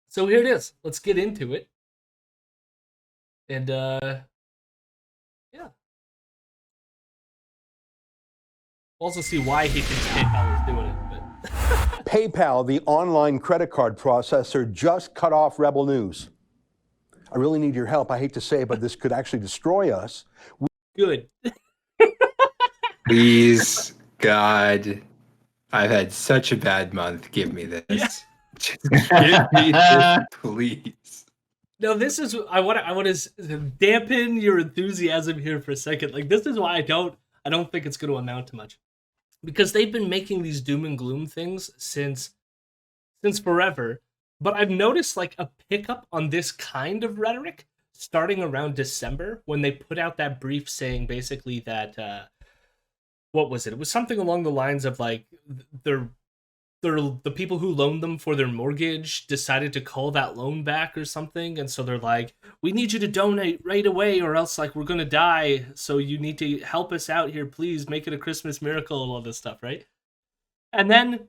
So here it is. Let's get into it. And yeah, also see why he thinks PayPal is doing it. But PayPal, the online credit card processor, just cut off Rebel News. I really need your help. I hate to say it, but this could actually destroy us. good. Please, God, I've had such a bad month. Give me this. Yeah. Just give me this, please. No, this is I want to dampen your enthusiasm here for a second. Like this is why I don't think it's going to amount to much. Because they've been making these doom and gloom things since forever, but I've noticed like a pickup on this kind of rhetoric starting around December when they put out that brief saying basically that what was it? It was something along the lines of like they're the people who loaned them for their mortgage decided to call that loan back or something, and so they're like, we need you to donate right away or else like we're gonna die, so you need to help us out here, please make it a Christmas miracle and all this stuff, right? And then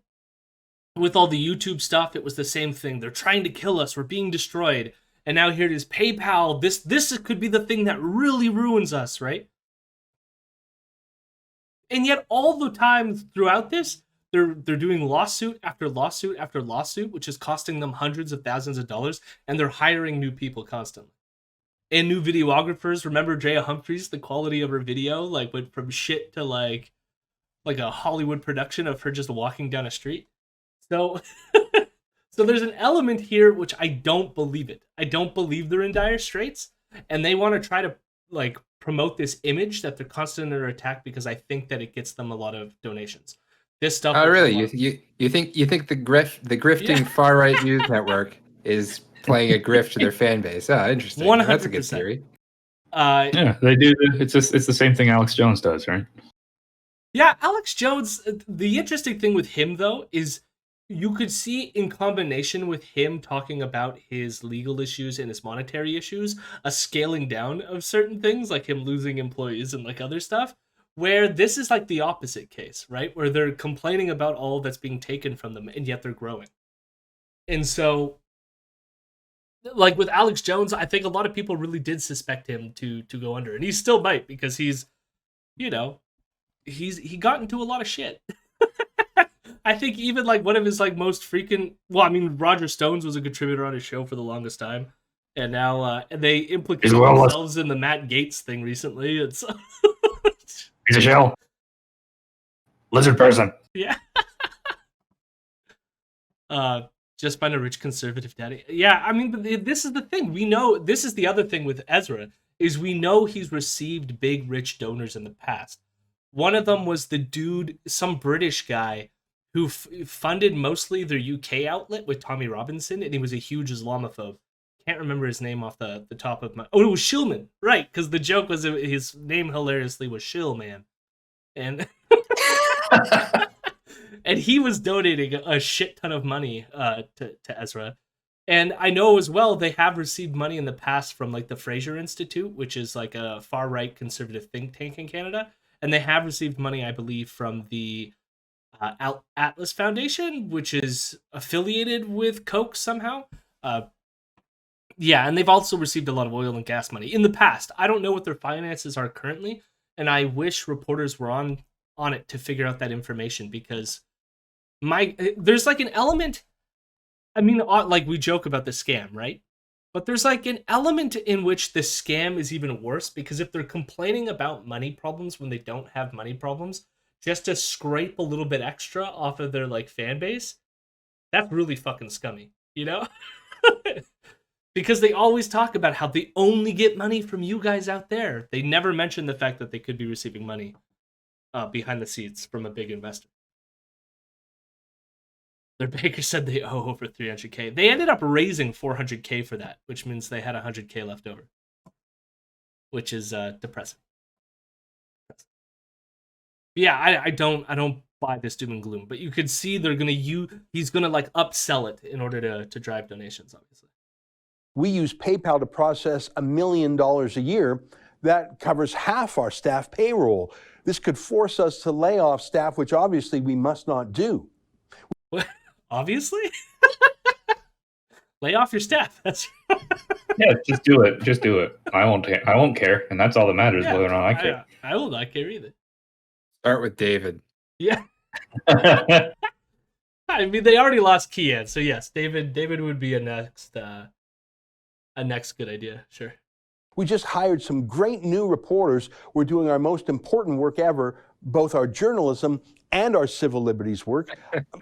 with all the YouTube stuff, it was the same thing. They're trying to kill us, we're being destroyed, and now here it is, PayPal, this could be the thing that really ruins us, right? And yet all the time throughout this, they're doing lawsuit after lawsuit after lawsuit, which is costing them hundreds of thousands of dollars, and they're hiring new people constantly. And new videographers. Remember Jaya Humphries, the quality of her video like went from shit to like a Hollywood production of her just walking down a street. So so there's an element here which I don't believe it. I don't believe they're in dire straits, and they want to try to like promote this image that they're constantly under attack because I think that it gets them a lot of donations. This stuff. Oh, really? You think the grifting far right news network is playing a grift to their fan base? Oh, interesting. 100%. That's a good theory. Yeah, they do. It's the same thing Alex Jones does, right? Yeah, Alex Jones. The interesting thing with him though is you could see in combination with him talking about his legal issues and his monetary issues, a scaling down of certain things, like him losing employees and like other stuff, where this is like the opposite case, right? Where they're complaining about all that's being taken from them, and yet they're growing. And so, like with Alex Jones, I think a lot of people really did suspect him to go under, and he still might because he's, you know, he got into a lot of shit. I think even like one of his like most frequent, well, I mean, Roger Stones was a contributor on his show for the longest time, and now and they implicated themselves in the Matt Gaetz thing recently. It's he's a shell, lizard person. Yeah. Just find a rich conservative daddy. Yeah, I mean, but this is the thing. We know this is the other thing with Ezra is we know he's received big rich donors in the past. One of them was the dude, some British guy who funded mostly their UK outlet with Tommy Robinson, and he was a huge Islamophobe. Can't remember his name off the top of my... Oh, it was Shillman, right, because the joke was his name hilariously was Shillman. And... and he was donating a shit ton of money to Ezra. And I know as well they have received money in the past from like the Fraser Institute, which is like a far-right conservative think tank in Canada. And they have received money, I believe, from the Atlas Foundation, which is affiliated with Koch somehow. Yeah, and they've also received a lot of oil and gas money in the past. I don't know what their finances are currently, and I wish reporters were on it to figure out that information because there's like an element. I mean, like we joke about the scam, right? But there's like an element in which the scam is even worse because if they're complaining about money problems when they don't have money problems, just to scrape a little bit extra off of their like fan base, that's really fucking scummy, you know? Because they always talk about how they only get money from you guys out there. They never mention the fact that they could be receiving money behind the scenes from a big investor. Their banker said they owe over 300K. They ended up raising 400K for that, which means they had 100K left over, which is depressing. Yeah, I don't buy this doom and gloom, but you could see he's gonna like upsell it in order to drive donations, obviously. We use PayPal to process $1 million a year. That covers half our staff payroll. This could force us to lay off staff, which obviously we must not do. Obviously? Lay off your staff. That's Yeah, just do it. Just do it. I won't care, and that's all that matters. yeah, Whether or not I care. I will not care either. Start with David. Yeah. I mean, they already lost Kian, so yes, David would be a next good idea. Sure. We just hired some great new reporters. We're doing our most important work ever, both our journalism and our civil liberties work.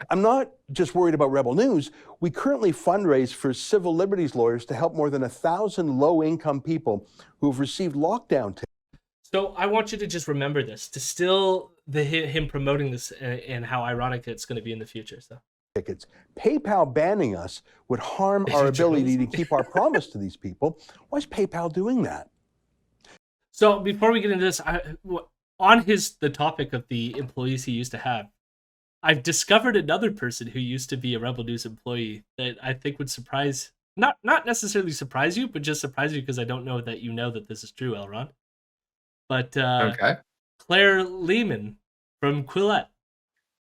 I'm not just worried about Rebel News. We currently fundraise for civil liberties lawyers to help more than 1,000 low-income people who have received lockdown tickets. So I want you to just remember this, to still him promoting this and how ironic it's going to be in the future. So PayPal banning us would harm our ability to keep our promise to these people. Why is PayPal doing that? So before we get into this, on the topic of the employees he used to have, I've discovered another person who used to be a Rebel News employee that I think would surprise, not necessarily surprise you, but just surprise you because I don't know that you know that this is true, Elrond. But Okay. Claire Lehman from Quillette.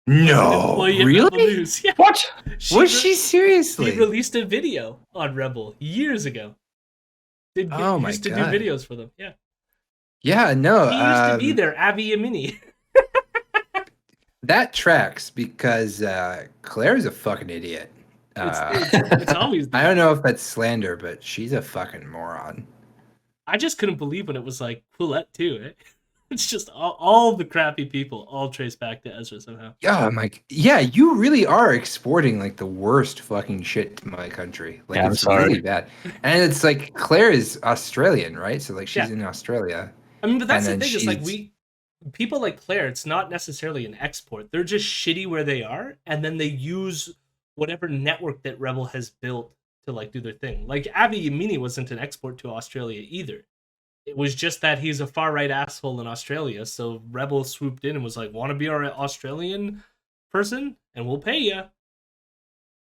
No, really? Yeah. What? Was she seriously? He released a video on Rebel years ago. Used to do videos for them. Yeah. Yeah, no. He used to be there, Avi Yamini. That tracks because Claire's a fucking idiot. It's always. I don't know if that's slander, but she's a fucking moron. I just couldn't believe when it was like Quillette too. Eh? It's just all the crappy people all trace back to Ezra somehow. Yeah, I'm like, yeah, you really are exporting like the worst fucking shit to my country. Like, yeah, it's really bad. And it's like Claire is Australian, right? So like she's in Australia. I mean, but that's the thing is like people like Claire, it's not necessarily an export. They're just shitty where they are, and then they use whatever network that Rebel has built to like do their thing. Like Avi Yamini wasn't an export to Australia either. It was just that he's a far right asshole in Australia, so Rebel swooped in and was like, "Want to be our Australian person, and we'll pay you."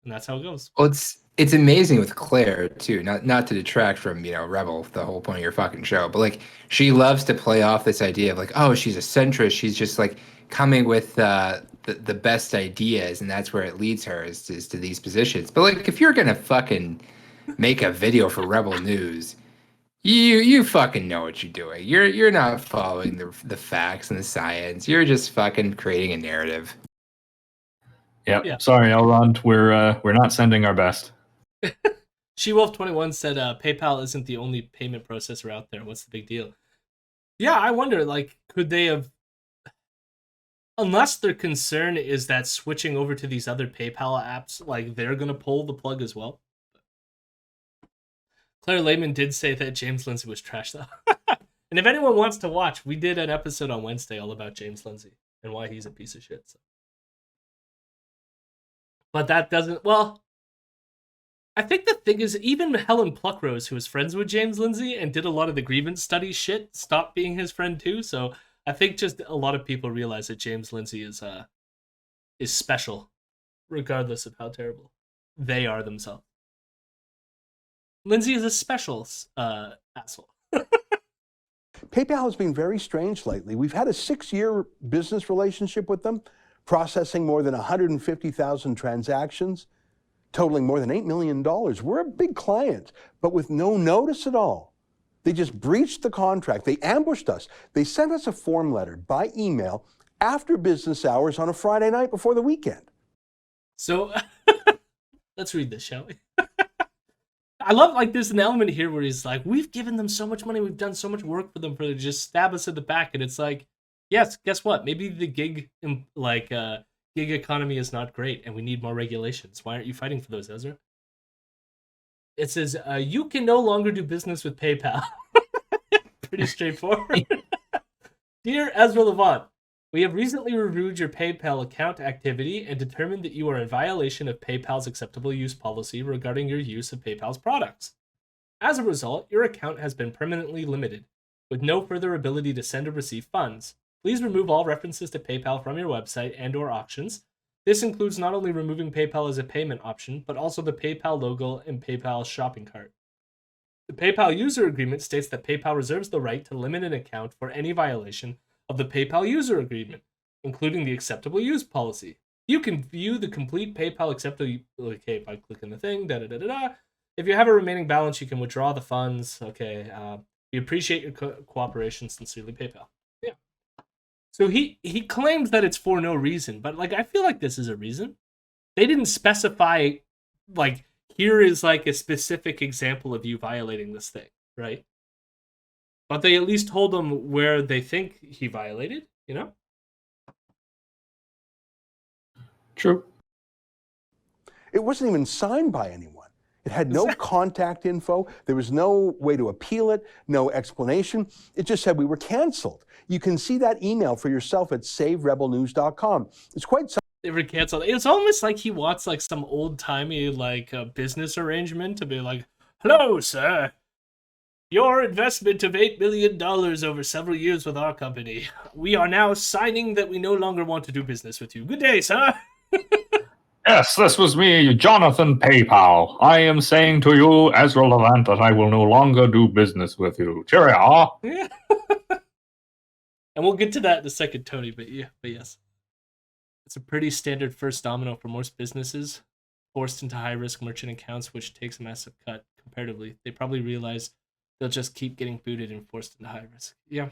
And that's how it goes. Well, it's amazing with Claire too. Not to detract from Rebel, the whole point of your fucking show, but like she loves to play off this idea of like, oh, she's a centrist. She's just like coming with the best ideas, and that's where it leads her is to these positions. But like, if you're gonna fucking make a video for Rebel News, you fucking know what you're doing. You're not following the facts and the science. You're just fucking creating a narrative. Yep. Yeah. Sorry, Elrond. We're not sending our best. SheWolf21 said PayPal isn't the only payment processor out there. What's the big deal? Yeah, I wonder, like, could they have... Unless their concern is that switching over to these other PayPal apps, like, they're going to pull the plug as well. Claire Lehman did say that James Lindsay was trash, though. And if anyone wants to watch, we did an episode on Wednesday all about James Lindsay and why he's a piece of shit. So. But that doesn't... Well, I think the thing is, even Helen Pluckrose, who was friends with James Lindsay and did a lot of the grievance study shit, stopped being his friend too. So I think just a lot of people realize that James Lindsay is special, regardless of how terrible they are themselves. Lindsay is a special asshole. PayPal has been very strange lately. We've had a 6-year business relationship with them, processing more than 150,000 transactions, totaling more than $8 million. We're a big client, but with no notice at all. They just breached the contract. They ambushed us. They sent us a form letter by email after business hours on a Friday night before the weekend. So let's read this, shall we? I love, like, there's an element here where he's like, we've given them so much money, we've done so much work for them, for them to just stab us in the back. And it's like, yes, guess what? Maybe the gig economy is not great and we need more regulations. Why aren't you fighting for those, Ezra? It says, you can no longer do business with PayPal. Pretty straightforward. Dear Ezra Levant, we have recently reviewed your PayPal account activity and determined that you are in violation of PayPal's acceptable use policy regarding your use of PayPal's products. As a result, your account has been permanently limited, with no further ability to send or receive funds. Please remove all references to PayPal from your website and/or auctions. This includes not only removing PayPal as a payment option, but also the PayPal logo and PayPal shopping cart. The PayPal user agreement states that PayPal reserves the right to limit an account for any violation of the PayPal user agreement, including the acceptable use policy. You can view the complete PayPal acceptable okay by clicking the thing. Da da da da da. If you have a remaining balance, you can withdraw the funds. Okay. We appreciate your cooperation. Sincerely, PayPal. Yeah. So he claims that it's for no reason, but like I feel like this is a reason. They didn't specify like here is like a specific example of you violating this thing, right? But they at least told him where they think he violated, you know? True. It wasn't even signed by anyone. It had no contact info. There was no way to appeal it, no explanation. It just said we were canceled. You can see that email for yourself at saverebelnews.com. It's quite they were canceled. It's almost like he wants like some old timey like business arrangement to be like, "Hello, sir. Your investment of $8 million over several years with our company. We are now signing that we no longer want to do business with you. Good day, sir." Yes, this was me, Jonathan PayPal. I am saying to you, Ezra Levant, that I will no longer do business with you. Cheerio. Yeah. And we'll get to that in a second, Tony, but yes. It's a pretty standard first domino for most businesses forced into high-risk merchant accounts, which takes a massive cut comparatively. They probably realize they'll just keep getting booted and forced into high risk. Yeah.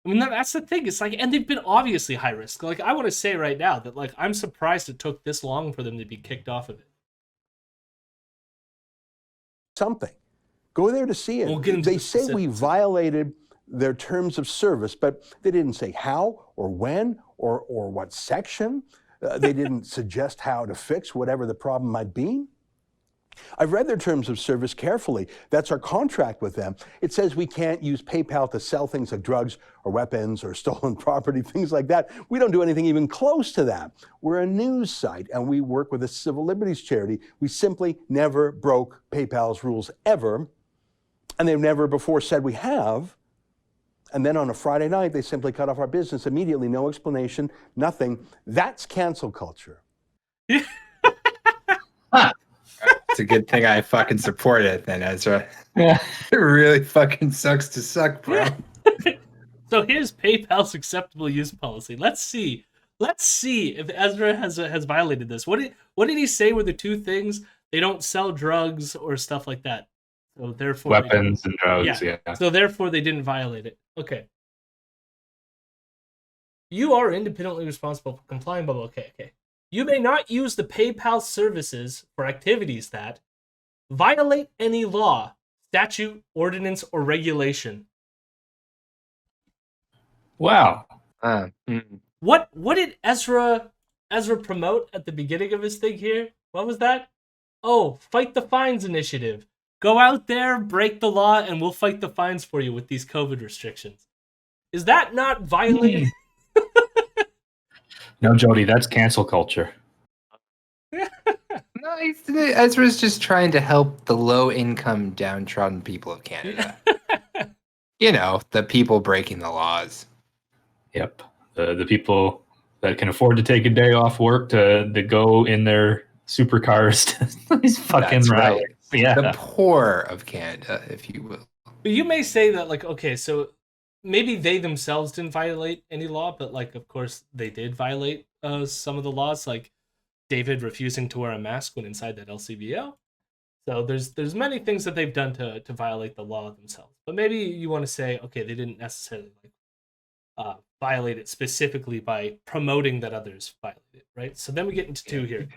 I mean, that's the thing. It's like, and they've been obviously high risk. Like, I want to say right now that, like, I'm surprised it took this long for them to be kicked off of it. something. Go there to see it. We'll get into They the say we specifics. violated their terms of service, but they didn't say how or when or what section. They didn't suggest how to fix whatever the problem might be. I've read their terms of service carefully. That's our contract with them. It says we can't use PayPal to sell things like drugs or weapons or stolen property, things like that. We don't do anything even close to that. We're a news site and we work with a civil liberties charity. We simply never broke PayPal's rules ever. And they've never before said we have. And then on a Friday night, they simply cut off our business immediately, no explanation, nothing. That's cancel culture. It's a good thing I fucking support it then, Ezra. Yeah. It really fucking sucks to suck, bro. So here's PayPal's acceptable use policy. Let's see if Ezra has violated this. What did he say were the two things? They don't sell drugs or stuff like that. So therefore, Weapons and drugs, yeah. So therefore, they didn't violate it. Okay. You are independently responsible for complying. Blah blah. Okay. You may not use the PayPal services for activities that violate any law, statute, ordinance, or regulation. Wow. What did Ezra promote at the beginning of his thing here? What was that? Oh, Fight the Fines initiative. Go out there, break the law, and we'll fight the fines for you with these COVID restrictions. Is that not violating? No, Jody, that's cancel culture. No, Ezra's just trying to help the low-income, downtrodden people of Canada. You know, the people breaking the laws. Yep. The people that can afford to take a day off work to go in their supercars to these fucking That's rallies. right. Yeah. The poor of Canada, if you will. But you may say that, like, okay, so maybe they themselves didn't violate any law, but, like, of course, they did violate some of the laws, like David refusing to wear a mask when inside that LCBO. So there's many things that they've done to violate the law themselves. But maybe you want to say, okay, they didn't necessarily violate it specifically by promoting that others violate it, right? So then we get into two here.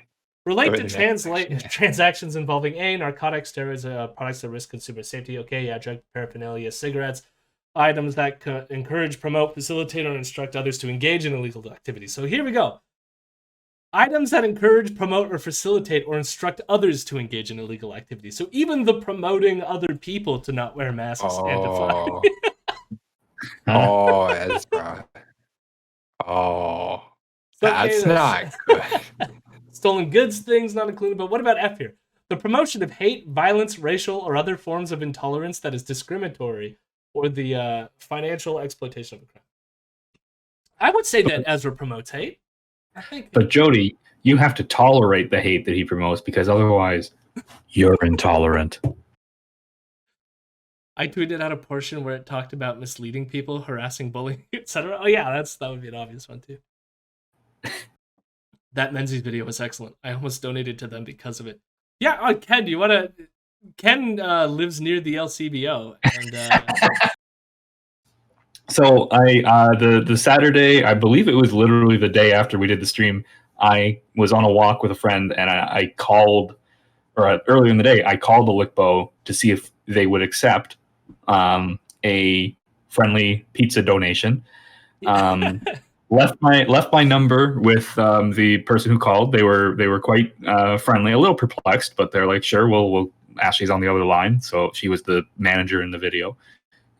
Relate to transactions involving A, narcotics, steroids, products that risk consumer safety. Okay, yeah, drug paraphernalia, cigarettes, items that encourage, promote, facilitate, or instruct others to engage in illegal activities. So here we go. Items that encourage, promote, or facilitate, or instruct others to engage in illegal activities. So even the promoting other people to not wear masks and to fly. Oh, Ezra. Oh, Okay, that's not good. Stolen goods things not included, but what about F here? The promotion of hate, violence, racial, or other forms of intolerance that is discriminatory, or the financial exploitation of a crime. I would say that Ezra promotes hate. I think. But Jody, you have to tolerate the hate that he promotes because otherwise you're intolerant. I tweeted out a portion where it talked about misleading people, harassing, bullying, etc. Oh yeah, that would be an obvious one too. That Menzies video was excellent. I almost donated to them because of it. Yeah, Ken, do you want to? Ken lives near the LCBO, and So the Saturday, I believe it was literally the day after we did the stream, I was on a walk with a friend, and I called, or earlier in the day, I called the Lickbo to see if they would accept a friendly pizza donation. Left my number with the person who called. They were quite friendly, a little perplexed, but they're like, sure, we'll Ashley's on the other line, so she was the manager in the video.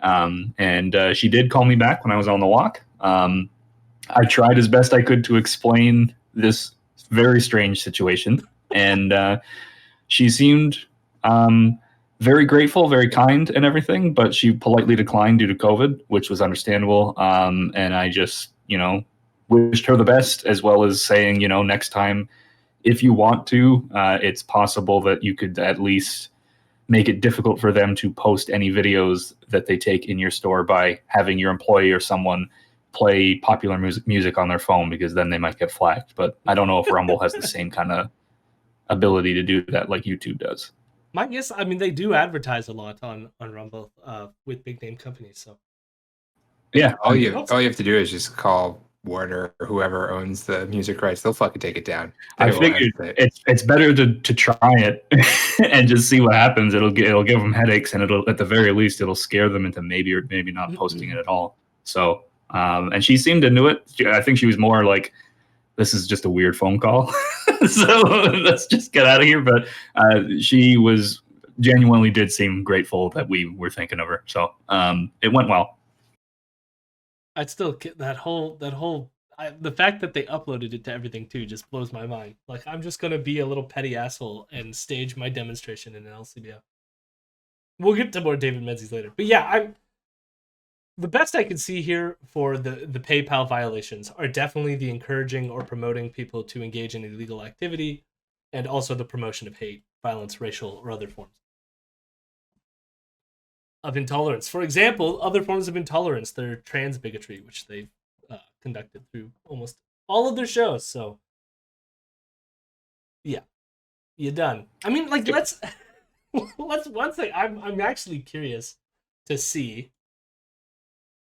And she did call me back when I was on the walk. I tried as best I could to explain this very strange situation, and she seemed very grateful, very kind, and everything. But she politely declined due to COVID, which was understandable. And I just, wished her the best, as well as saying, next time, if you want to, it's possible that you could at least make it difficult for them to post any videos that they take in your store by having your employee or someone play popular music on their phone, because then they might get flagged. But I don't know if Rumble has the same kind of ability to do that like YouTube does. my guess, I mean, they do advertise a lot on Rumble with big name companies. So Yeah, all you have to do is just call Warner or whoever owns the music rights. They'll fucking take it down. I figured it's better to try it and just see what happens. It'll give them headaches, and it'll, at the very least, it'll scare them into maybe or maybe not posting it at all. So, and she seemed into it. I think she was more like, this is just a weird phone call, so let's just get out of here. But she was genuinely did seem grateful that we were thinking of her. So it went well. I'd still get the fact that they uploaded it to everything too just blows my mind. Like, I'm just gonna be a little petty asshole and stage my demonstration in an LCBO. We'll get to more David Menzies later, but yeah, the best I can see here for the PayPal violations are definitely the encouraging or promoting people to engage in illegal activity, and also the promotion of hate, violence, racial, or other forms of intolerance. For example, other forms of intolerance, their trans bigotry, which they've conducted through almost all of their shows. So, yeah, you're done. I mean, like, let's one thing. I'm actually curious to see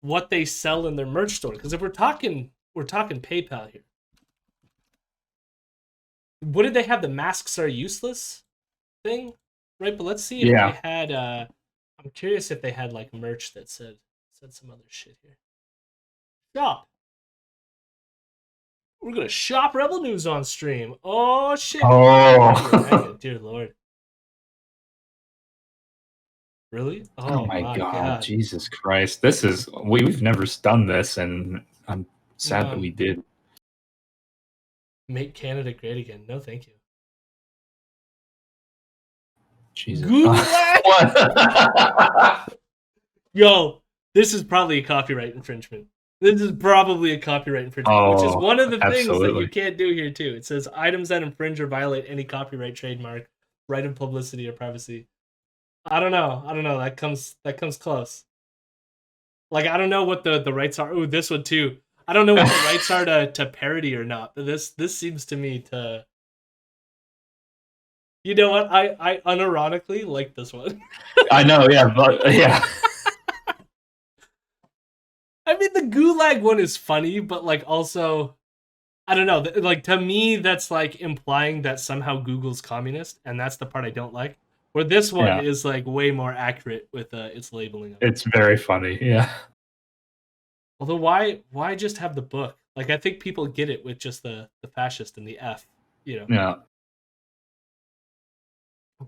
what they sell in their merch store, because if we're talking PayPal here. What did they have? The masks are useless thing, right? But let's see if they had. I'm curious if they had like merch that said some other shit here. Shop. We're gonna shop Rebel News on stream. Oh shit! Oh, dear Lord. Really? Oh my God, Jesus Christ! This is we've never done this, and I'm sad that we did. Make Canada great again. No, thank you. Jesus. Yo, this is probably a copyright infringement. This is probably a copyright infringement, which is one of the things that you can't do here too. It says items that infringe or violate any copyright, trademark, right of publicity, or privacy. I don't know. That comes close. Like, I don't know what the rights are. Ooh, this one too. I don't know what the rights are to parody or not. But this seems to me to. You know what? I unironically like this one. I know, yeah, but yeah. I mean, the Gulag one is funny, but like also, I don't know. Like, to me, that's like implying that somehow Google's communist, and that's the part I don't like. Where this one is like way more accurate with its labeling. It's very funny, yeah. Although, why just have the book? Like, I think people get it with just the fascist and the F. Yeah.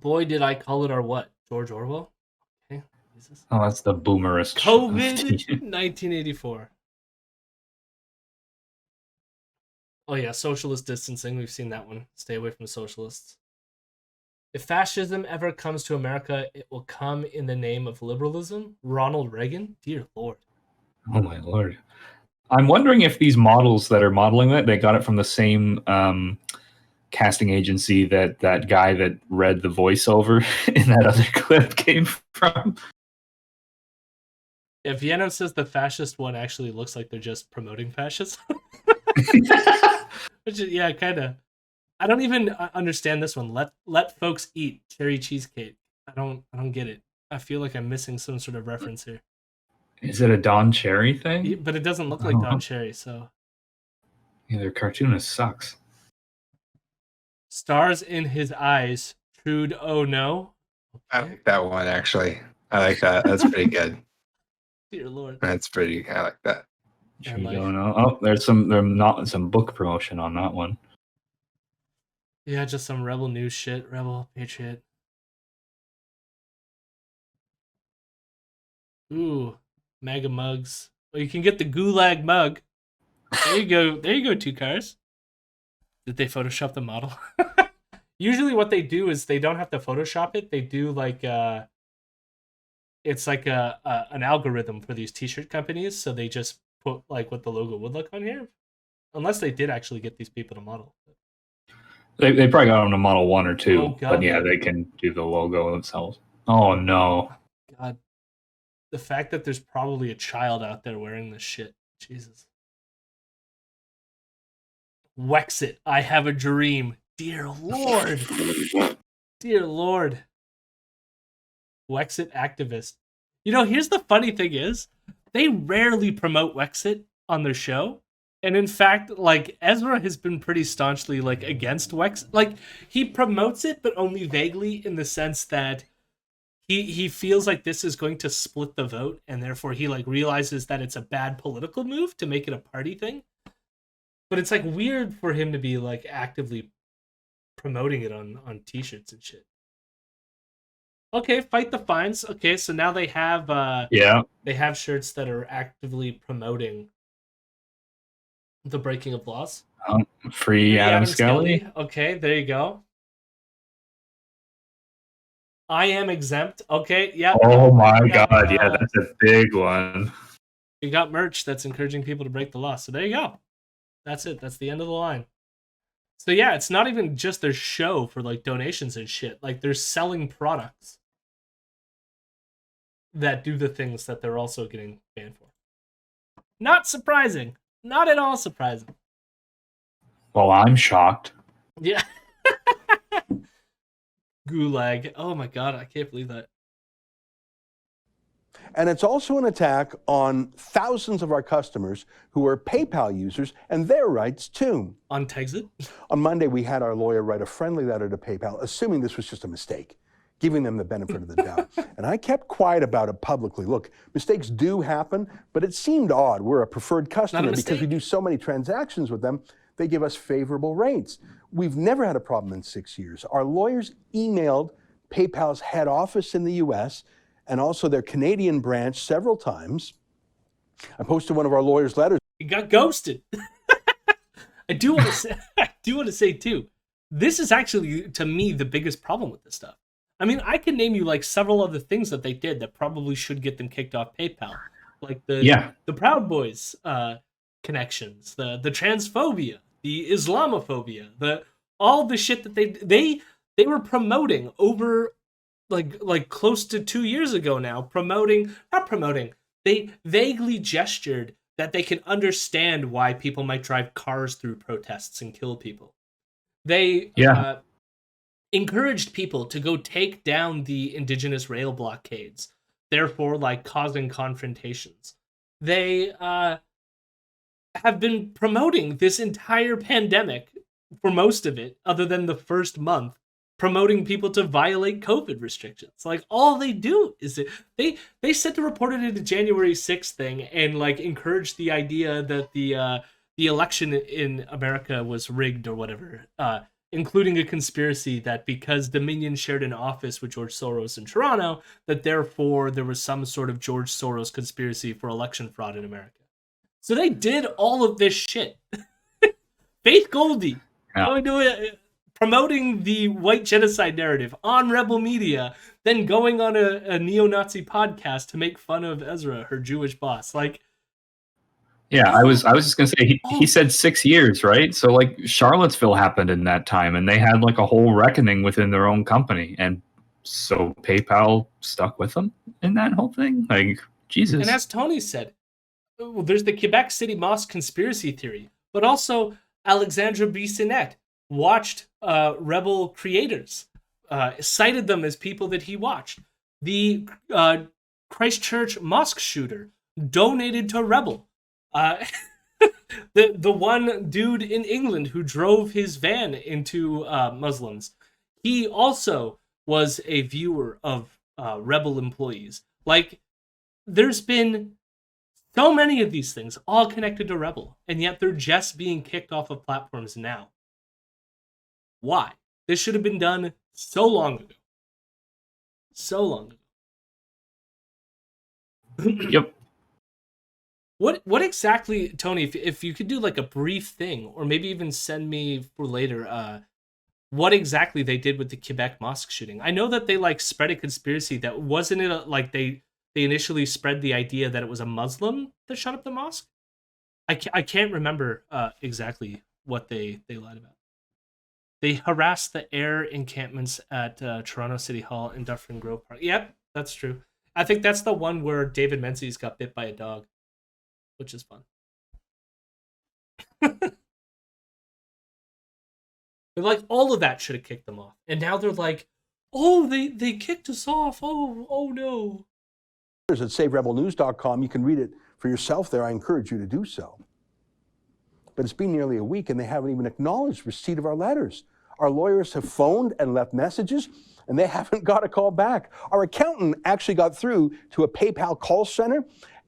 Boy, did I call it our what? George Orwell? Okay. Jesus. Oh, that's the boomerist. COVID 1984. Oh yeah, socialist distancing. We've seen that one. Stay away from the socialists. If fascism ever comes to America, it will come in the name of liberalism. Ronald Reagan? Dear Lord. Oh my Lord. I'm wondering if these models that are modeling that, they got it from the same casting agency that guy that read the voiceover in that other clip came from. If Vienna says the fascist one actually looks like they're just promoting fascism. Which is, yeah, kind of. I don't even understand this one. Let folks eat cherry cheesecake. I don't get it. I feel like I'm missing some sort of reference here. Is it a Don Cherry thing? But it doesn't look like Don Cherry, so. Yeah, their cartoonist sucks. Stars in his eyes. Trude, oh no. I like that one, actually. I like that. That's pretty good. Dear Lord. I like that. Yeah, You Mike. don't know. Oh, there's some book promotion on that one. Yeah, just some Rebel News shit. Rebel, Patriot. Ooh, MAGA mugs. Well, you can get the Gulag mug. There you go. There you go, 2 cars. Did they Photoshop the model? Usually what they do is they don't have to Photoshop it. They do like it's like an algorithm for these t-shirt companies, so they just put like what the logo would look on here. Unless they did actually get these people to model. They probably got them to Model 1 or 2, Oh, God, but yeah, they can do the logo themselves. Oh no. God. The fact that there's probably a child out there wearing this shit. Jesus. Wexit, I have a dream. Dear Lord. Dear Lord. Wexit activist. You know, here's the funny thing is, they rarely promote Wexit on their show. And in fact, like, Ezra has been pretty staunchly, like, against Wexit. Like, he promotes it, but only vaguely, in the sense that he feels like this is going to split the vote, and therefore he, like, realizes that it's a bad political move to make it a party thing. But it's, like, weird for him to be, like, actively promoting it on t-shirts and shit. Okay, fight the fines. Okay, so now they have they have shirts that are actively promoting the breaking of laws. Free Adam Skelly. Okay, there you go. I am exempt. Okay, yeah. Oh my god, yeah, that's a big one. You got merch that's encouraging people to break the law. So there you go. That's it. That's the end of the line. So yeah, it's not even just their show for like donations and shit. Like they're selling products that do the things that they're also getting banned for. Not surprising. Not at all surprising. Well, I'm shocked. Yeah. Gulag. Oh my god, I can't believe that. And it's also an attack on thousands of our customers who are PayPal users and their rights too. On Texit? On Monday, we had our lawyer write a friendly letter to PayPal, assuming this was just a mistake, giving them the benefit of the doubt. And I kept quiet about it publicly. Look, mistakes do happen, but it seemed odd. We're a preferred customer because we do so many transactions with them. They give us favorable rates. We've never had a problem in 6 years. Our lawyers emailed PayPal's head office in the US and also their Canadian branch several times. I posted one of our lawyers' letters. He got ghosted. I do want to say too, this is actually, to me, the biggest problem with this stuff. I mean, I can name you like several other things that they did that probably should get them kicked off PayPal, like the Proud Boys connections, the transphobia, the Islamophobia, all the shit that they were promoting over like close to 2 years ago now. They vaguely gestured that they can understand why people might drive cars through protests and kill people. They encouraged people to go take down the indigenous rail blockades, therefore like causing confrontations. They have been promoting this entire pandemic, for most of it, other than the first month, promoting people to violate COVID restrictions. Like, all they do is they said to report it into January 6th thing and like encourage the idea that the election in America was rigged or whatever, including a conspiracy that because Dominion shared an office with George Soros in Toronto, that therefore there was some sort of George Soros conspiracy for election fraud in America. So they did all of this shit. Faith Goldie going to it, promoting the white genocide narrative on Rebel Media, then going on a neo-Nazi podcast to make fun of Ezra, her Jewish boss. Like, yeah, I was just gonna say he said 6 years, right? So like Charlottesville happened in that time, and they had like a whole reckoning within their own company, and so PayPal stuck with them in that whole thing. Like, Jesus. And as Tony said, well, there's the Quebec City Mosque conspiracy theory, but also Alexandra Bissonnette watched Rebel creators, cited them as people that he watched. The Christchurch mosque shooter donated to Rebel. The one dude in England who drove his van into Muslims, he also was a viewer of Rebel employees. Like, there's been so many of these things all connected to Rebel, and yet they're just being kicked off of platforms now. Why? This should have been done so long ago. So long ago. Yep. What exactly, Tony, if you could do like a brief thing, or maybe even send me for later, what exactly they did with the Quebec mosque shooting? I know that they like spread a conspiracy that wasn't it like they initially spread the idea that it was a Muslim that shot up the mosque. I can't remember exactly what they lied about. They harassed the air encampments at Toronto City Hall and Dufferin Grove Park. Yep, that's true. I think that's the one where David Menzies got bit by a dog, which is fun. But like, all of that should have kicked them off. And now they're like, oh, they kicked us off. Oh no. At SaveRebelNews.com, you can read it for yourself there. I encourage you to do so. But it's been nearly a week and they haven't even acknowledged receipt of our letters. Our lawyers have phoned and left messages and they haven't got a call back. Our accountant actually got through to a PayPal call center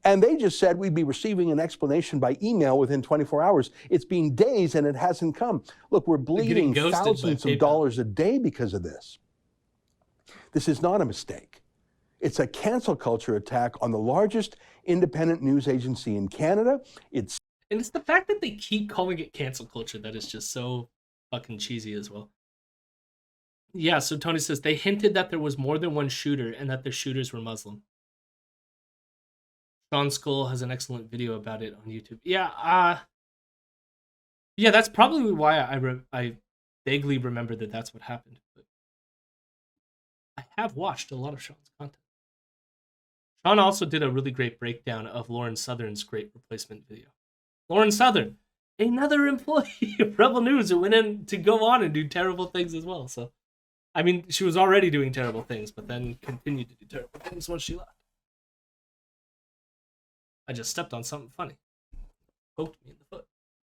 and they just said we'd be receiving an explanation by email within 24 hours. It's been days and it hasn't come. Look, we're bleeding thousands of dollars a day because of this. This is not a mistake. It's a cancel culture attack on the largest independent news agency in Canada. And it's the fact that they keep calling it cancel culture that is just so fucking cheesy as well. Yeah, so Tony says they hinted that there was more than one shooter and that the shooters were Muslim. Sean Skull has an excellent video about it on YouTube. Yeah, that's probably why I vaguely remember that that's what happened. But I have watched a lot of Sean's content. Sean also did a really great breakdown of Lauren Southern's great replacement video. Lauren Southern, another employee of Rebel News who went in to go on and do terrible things as well. So, I mean, she was already doing terrible things, but then continued to do terrible things once she left. I just stepped on something funny. Poked me in the foot.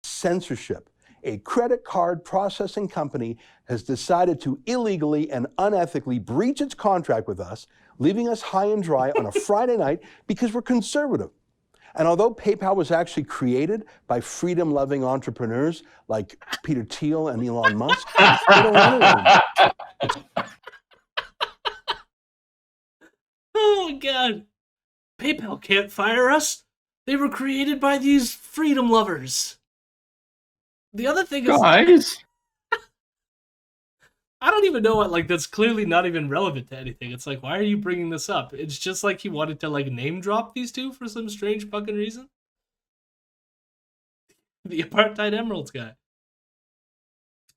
Censorship. A credit card processing company has decided to illegally and unethically breach its contract with us, leaving us high and dry on a Friday night because we're conservative. And although PayPal was actually created by freedom-loving entrepreneurs like Peter Thiel and Elon Musk, they don't want it anymore. Oh, God. PayPal can't fire us. They were created by these freedom lovers. The other thing is... Guys! I don't even know what, like, that's clearly not even relevant to anything. It's like, why are you bringing this up? It's just like he wanted to, like, name drop these two for some strange fucking reason. The Apartheid Emeralds guy.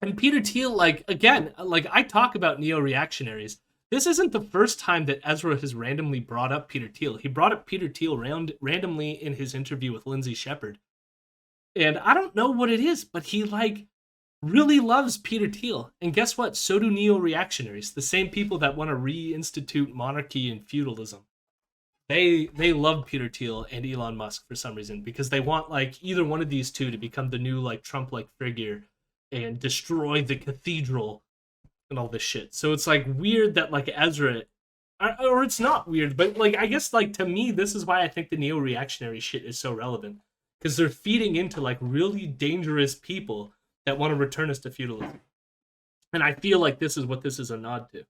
And Peter Thiel, like, again, like, I talk about neo-reactionaries. This isn't the first time that Ezra has randomly brought up Peter Thiel. He brought up Peter Thiel randomly in his interview with Lindsay Shepherd. And I don't know what it is, but he, like, really loves Peter Thiel. And guess what? So do neo-reactionaries. The same people that want to reinstitute monarchy and feudalism. They love Peter Thiel and Elon Musk for some reason because they want, like, either one of these two to become the new, like, Trump-like figure and destroy the cathedral and all this shit. So it's, like, weird that, like, Ezra... Or it's not weird, but, like, I guess, like, to me, this is why I think the neo-reactionary shit is so relevant. Because they're feeding into, like, really dangerous people that want to return us to feudalism. And I feel like this is what this is a nod to.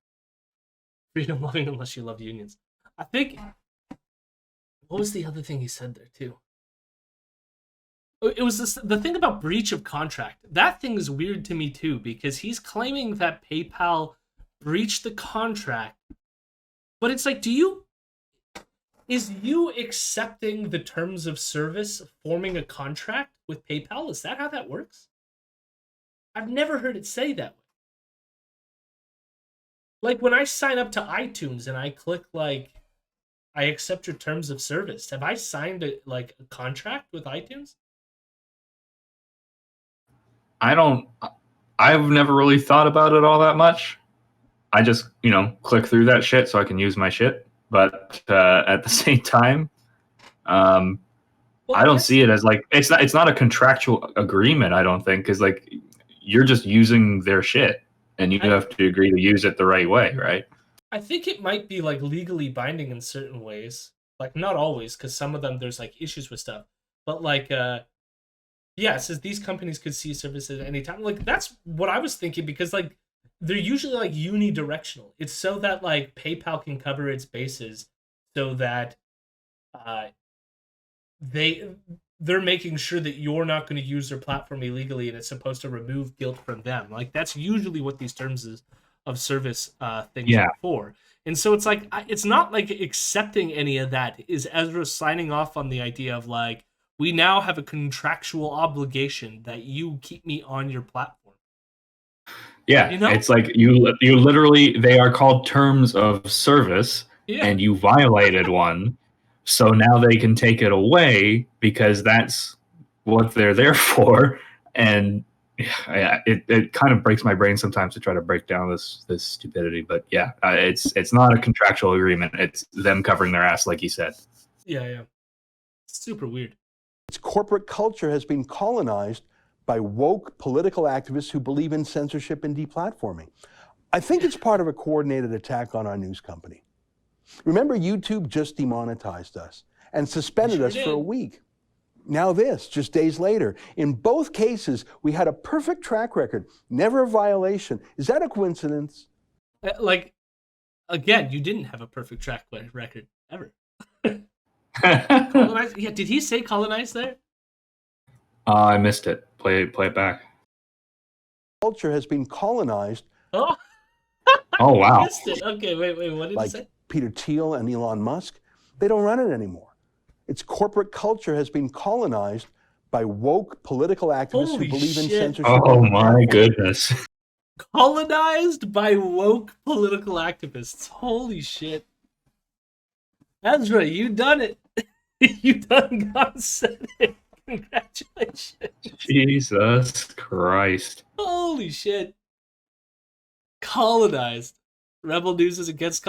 Freedom loving unless you love unions. I think... What was the other thing he said there, too? It was the thing about breach of contract. That thing is weird to me, too, because he's claiming that PayPal breached the contract. But it's like, is you accepting the terms of service forming a contract with PayPal? Is that how that works? I've never heard it say that way. Like, when I sign up to iTunes and I click, like, I accept your terms of service, have I signed a contract with iTunes? I've never really thought about it all that much. I just, click through that shit so I can use my shit. But at the same time, I don't see it as like it's not a contractual agreement. I don't think, because like you're just using their shit, and you have to agree to use it the right way, right? I think it might be like legally binding in certain ways, like not always, because some of them there's like issues with stuff. But like, yeah, it says these companies could see services at any time. Like that's what I was thinking, because like they're usually like unidirectional. It's so that like PayPal can cover its bases, so that they're making sure that you're not going to use their platform illegally, and it's supposed to remove guilt from them. Like that's usually what these terms of service things are for. And so it's like it's not like accepting any of that. Is Ezra signing off on the idea of like, we now have a contractual obligation that you keep me on your platform? Yeah, it's like you literally, they are called terms of service, and you violated one, so now they can take it away because that's what they're there for. And it kind of breaks my brain sometimes to try to break down this stupidity. But yeah, it's not a contractual agreement. It's them covering their ass, like you said. Yeah. It's super weird. Its corporate culture has been colonized by woke political activists who believe in censorship and deplatforming. I think it's part of a coordinated attack on our news company. Remember, YouTube just demonetized us and suspended us for a week. Now this, just days later. In both cases, we had a perfect track record, never a violation. Is that a coincidence? Like, again, you didn't have a perfect track record, ever. Yeah, did he say colonized there? I missed it. Play it back. Culture has been colonized. Oh, oh wow. I missed it. Okay, wait. What did he say? Peter Thiel and Elon Musk, they don't run it anymore. Its corporate culture has been colonized by woke political activists who believe in censorship. Oh my goodness. Colonized by woke political activists. Holy shit. Ezra, you done it. You done God said it. Congratulations. Jesus Christ. Holy shit. Colonized. Rebel News is against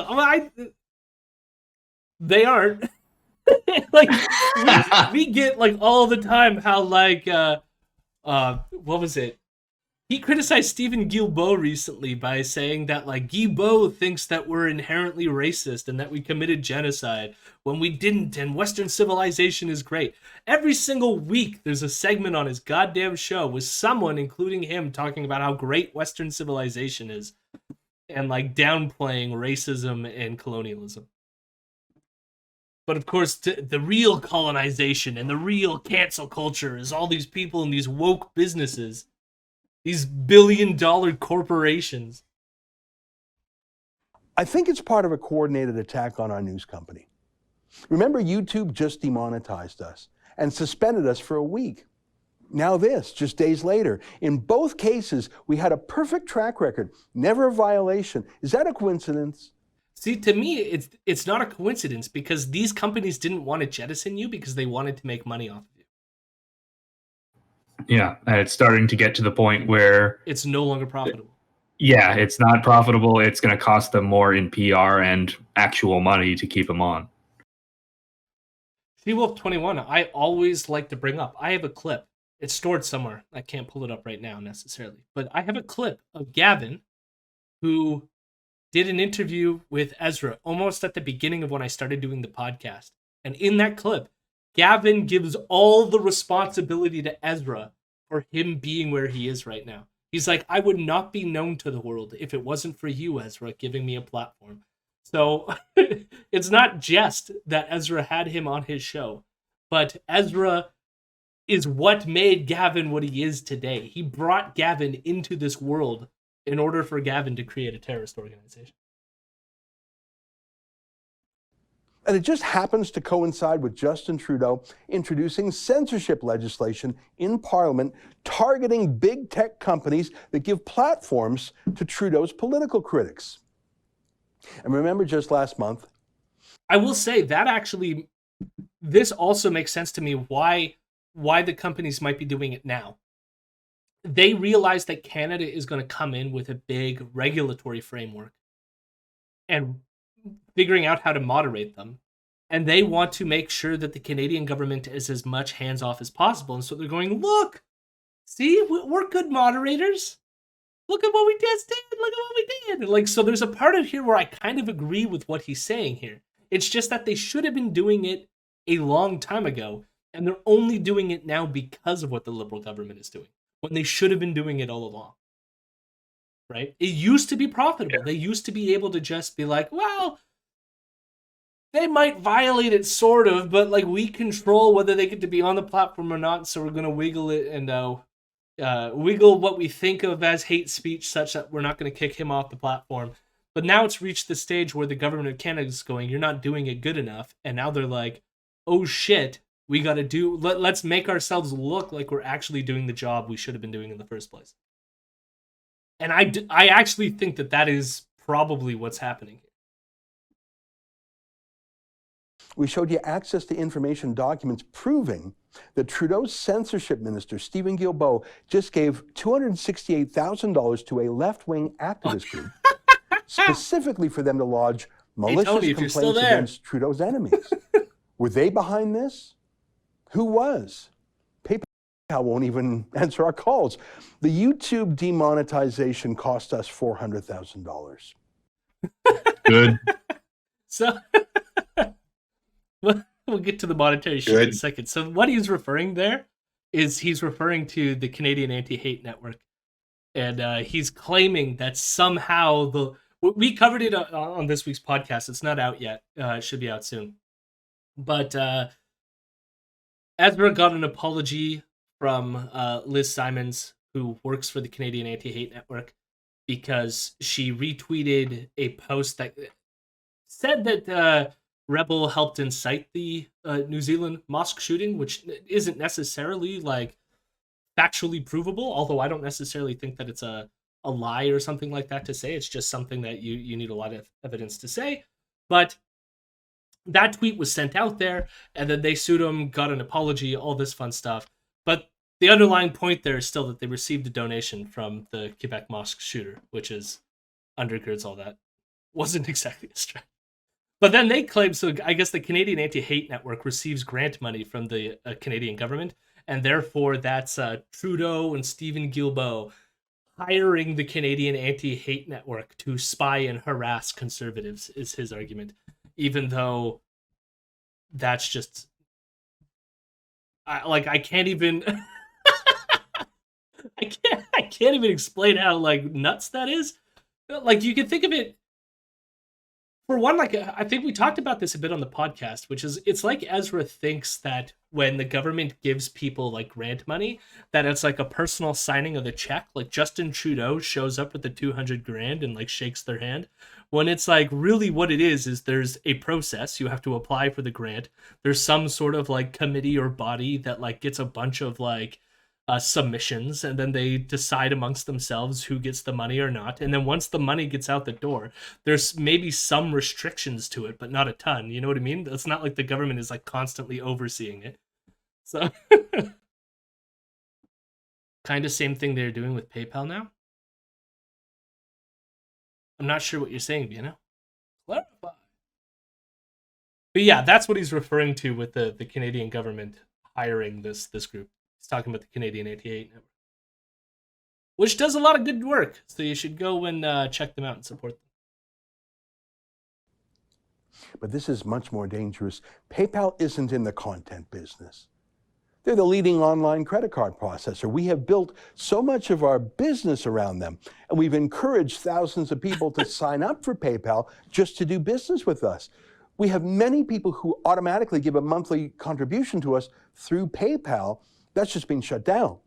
they aren't. Like we get like all the time how like what was it? He criticized Stephen Guilbeault recently by saying that like Guilbeault thinks that we're inherently racist and that we committed genocide when we didn't, and Western civilization is great. Every single week there's a segment on his goddamn show with someone, including him, talking about how great Western civilization is and like downplaying racism and colonialism. But of course, the real colonization and the real cancel culture is all these people in these woke businesses. These billion-dollar corporations. I think it's part of a coordinated attack on our news company. Remember, YouTube just demonetized us and suspended us for a week. Now this, just days later. In both cases, we had a perfect track record, never a violation. Is that a coincidence? See, to me, it's not a coincidence, because these companies didn't want to jettison you because they wanted to make money off of you. Yeah, and it's starting to get to the point where it's no longer profitable. Yeah, it's not profitable. It's going to cost them more in PR and actual money to keep them on. Seawolf21, I always like to bring up. I have a clip. It's stored somewhere. I can't pull it up right now necessarily. But I have a clip of Gavin, who did an interview with Ezra almost at the beginning of when I started doing the podcast. And in that clip, Gavin gives all the responsibility to Ezra for him being where he is right now. He's like, I would not be known to the world if it wasn't for you, Ezra, giving me a platform. So it's not just that Ezra had him on his show, but Ezra is what made Gavin what he is today. He brought Gavin into this world in order for Gavin to create a terrorist organization. And it just happens to coincide with Justin Trudeau introducing censorship legislation in Parliament targeting big tech companies that give platforms to Trudeau's political critics. And remember just last month? I will say that actually, this also makes sense to me why the companies might be doing it now. they realize that Canada is going to come in with a big regulatory framework and figuring out how to moderate them. And they want to make sure that the Canadian government is as much hands off as possible. And so they're going, look, see, we're good moderators. Look at what we just did. Look at what we did. Like, so there's a part of here where I kind of agree with what he's saying here. It's just that they should have been doing it a long time ago. And they're only doing it now because of what the Liberal government is doing, when they should have been doing it all along. Right? It used to be profitable. Yeah. They used to be able to just be like, well, they might violate it sort of, but like we control whether they get to be on the platform or not, so we're going to wiggle it and wiggle what we think of as hate speech such that we're not going to kick him off the platform. But now it's reached the stage where the government of Canada is going, you're not doing it good enough. And now they're like, oh shit, we got to let's make ourselves look like we're actually doing the job we should have been doing in the first place. And I actually think that is probably what's happening here. We showed you access to information documents proving that Trudeau's censorship minister, Stephen Guilbeault, just gave $268,000 to a left-wing activist group, specifically for them to lodge malicious complaints against Trudeau's enemies. Were they behind this? Who was? PayPal won't even answer our calls. The YouTube demonetization cost us $400,000. Good. So... We'll get to the monetary shit in a second. So what he's referring there is he's referring to the Canadian Anti-Hate Network. And he's claiming that somehow we covered it on this week's podcast. It's not out yet. It should be out soon. But Ezra got an apology from Liz Simons, who works for the Canadian Anti-Hate Network, because she retweeted a post that said that Rebel helped incite the New Zealand mosque shooting, which isn't necessarily like factually provable, although I don't necessarily think that it's a lie or something like that to say. It's just something that you need a lot of evidence to say. But that tweet was sent out there, and then they sued him, got an apology, all this fun stuff. But the underlying point there is still that they received a donation from the Quebec mosque shooter, which undergirds all that. Wasn't exactly a stretch. But then they claim, so I guess the Canadian Anti-Hate Network receives grant money from the Canadian government, and therefore that's Trudeau and Stephen Guilbeault hiring the Canadian Anti-Hate Network to spy and harass conservatives, is his argument. Even though that's just... I can't even... I can't even explain how like nuts that is. Like, you can think of it... For one, like, I think we talked about this a bit on the podcast, which is, it's like Ezra thinks that when the government gives people like grant money, that it's like a personal signing of the check. Like Justin Trudeau shows up with the $200,000 and like shakes their hand. When it's like really what it is there's a process. You have to apply for the grant. There's some sort of like committee or body that like gets a bunch of like submissions, and then they decide amongst themselves who gets the money or not. And then once the money gets out the door, there's maybe some restrictions to it, but not a ton. You know what I mean? It's not like the government is like constantly overseeing it. So kind of same thing they're doing with PayPal now. I'm not sure what you're saying, Biano. Clarify. But yeah, that's what he's referring to with the Canadian government hiring this group. He's talking about the Canadian Anti-Hate Network, which does a lot of good work. So you should go and check them out and support them. But this is much more dangerous. PayPal isn't in the content business. They're the leading online credit card processor. We have built so much of our business around them, and we've encouraged thousands of people to sign up for PayPal just to do business with us. We have many people who automatically give a monthly contribution to us through PayPal. That's just been shut down.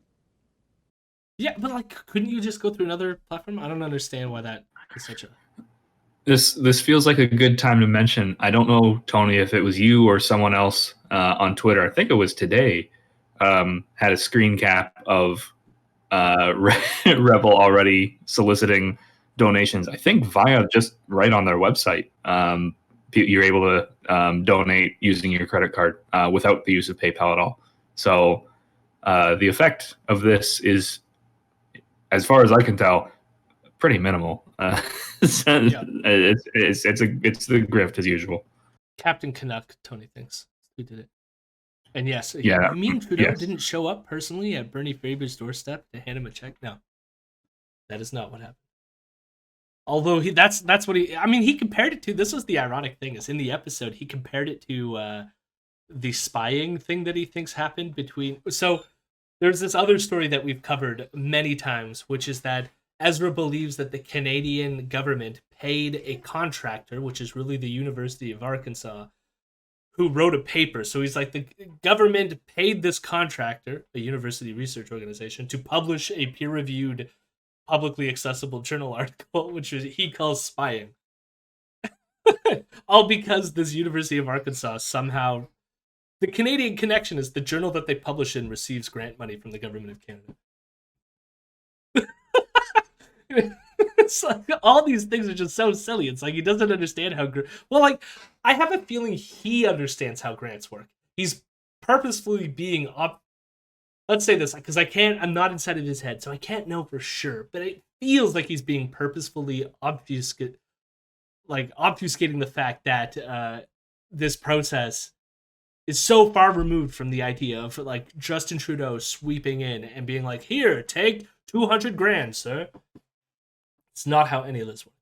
Yeah, but like, couldn't you just go through another platform? I don't understand why that is such a... This feels like a good time to mention. I don't know, Tony, if it was you or someone else on Twitter. I think it was today. Had a screen cap of Rebel already soliciting donations. I think via just right on their website. You're able to donate using your credit card without the use of PayPal at all. So the effect of this is as far as I can tell, pretty minimal. It's the grift as usual. Captain Canuck, Tony thinks, who did it. And yes, Yeah, you mean Trudeau yes. didn't show up personally at Bernie Faber's doorstep to hand him a check? No, that is not what happened. Although that's what he compared it to. This was the ironic thing, is in the episode he compared it to the spying thing that he thinks happened between. So there's this other story that we've covered many times, which is that Ezra believes that the Canadian government paid a contractor, which is really the University of Arkansas, who wrote a paper. So he's like, the government paid this contractor, a university research organization, to publish a peer-reviewed, publicly accessible journal article, which he calls spying. All because this University of Arkansas somehow... The Canadian Connection is the journal that they publish in receives grant money from the government of Canada. It's like, all these things are just so silly. It's like he doesn't understand how... I have a feeling he understands how grants work. He's purposefully being... Let's say this, because I'm not inside of his head, so I can't know for sure, but it feels like he's being purposefully obfuscating the fact that this process is so far removed from the idea of like Justin Trudeau sweeping in and being like, here, take 200 grand, sir. It's not how any of this works.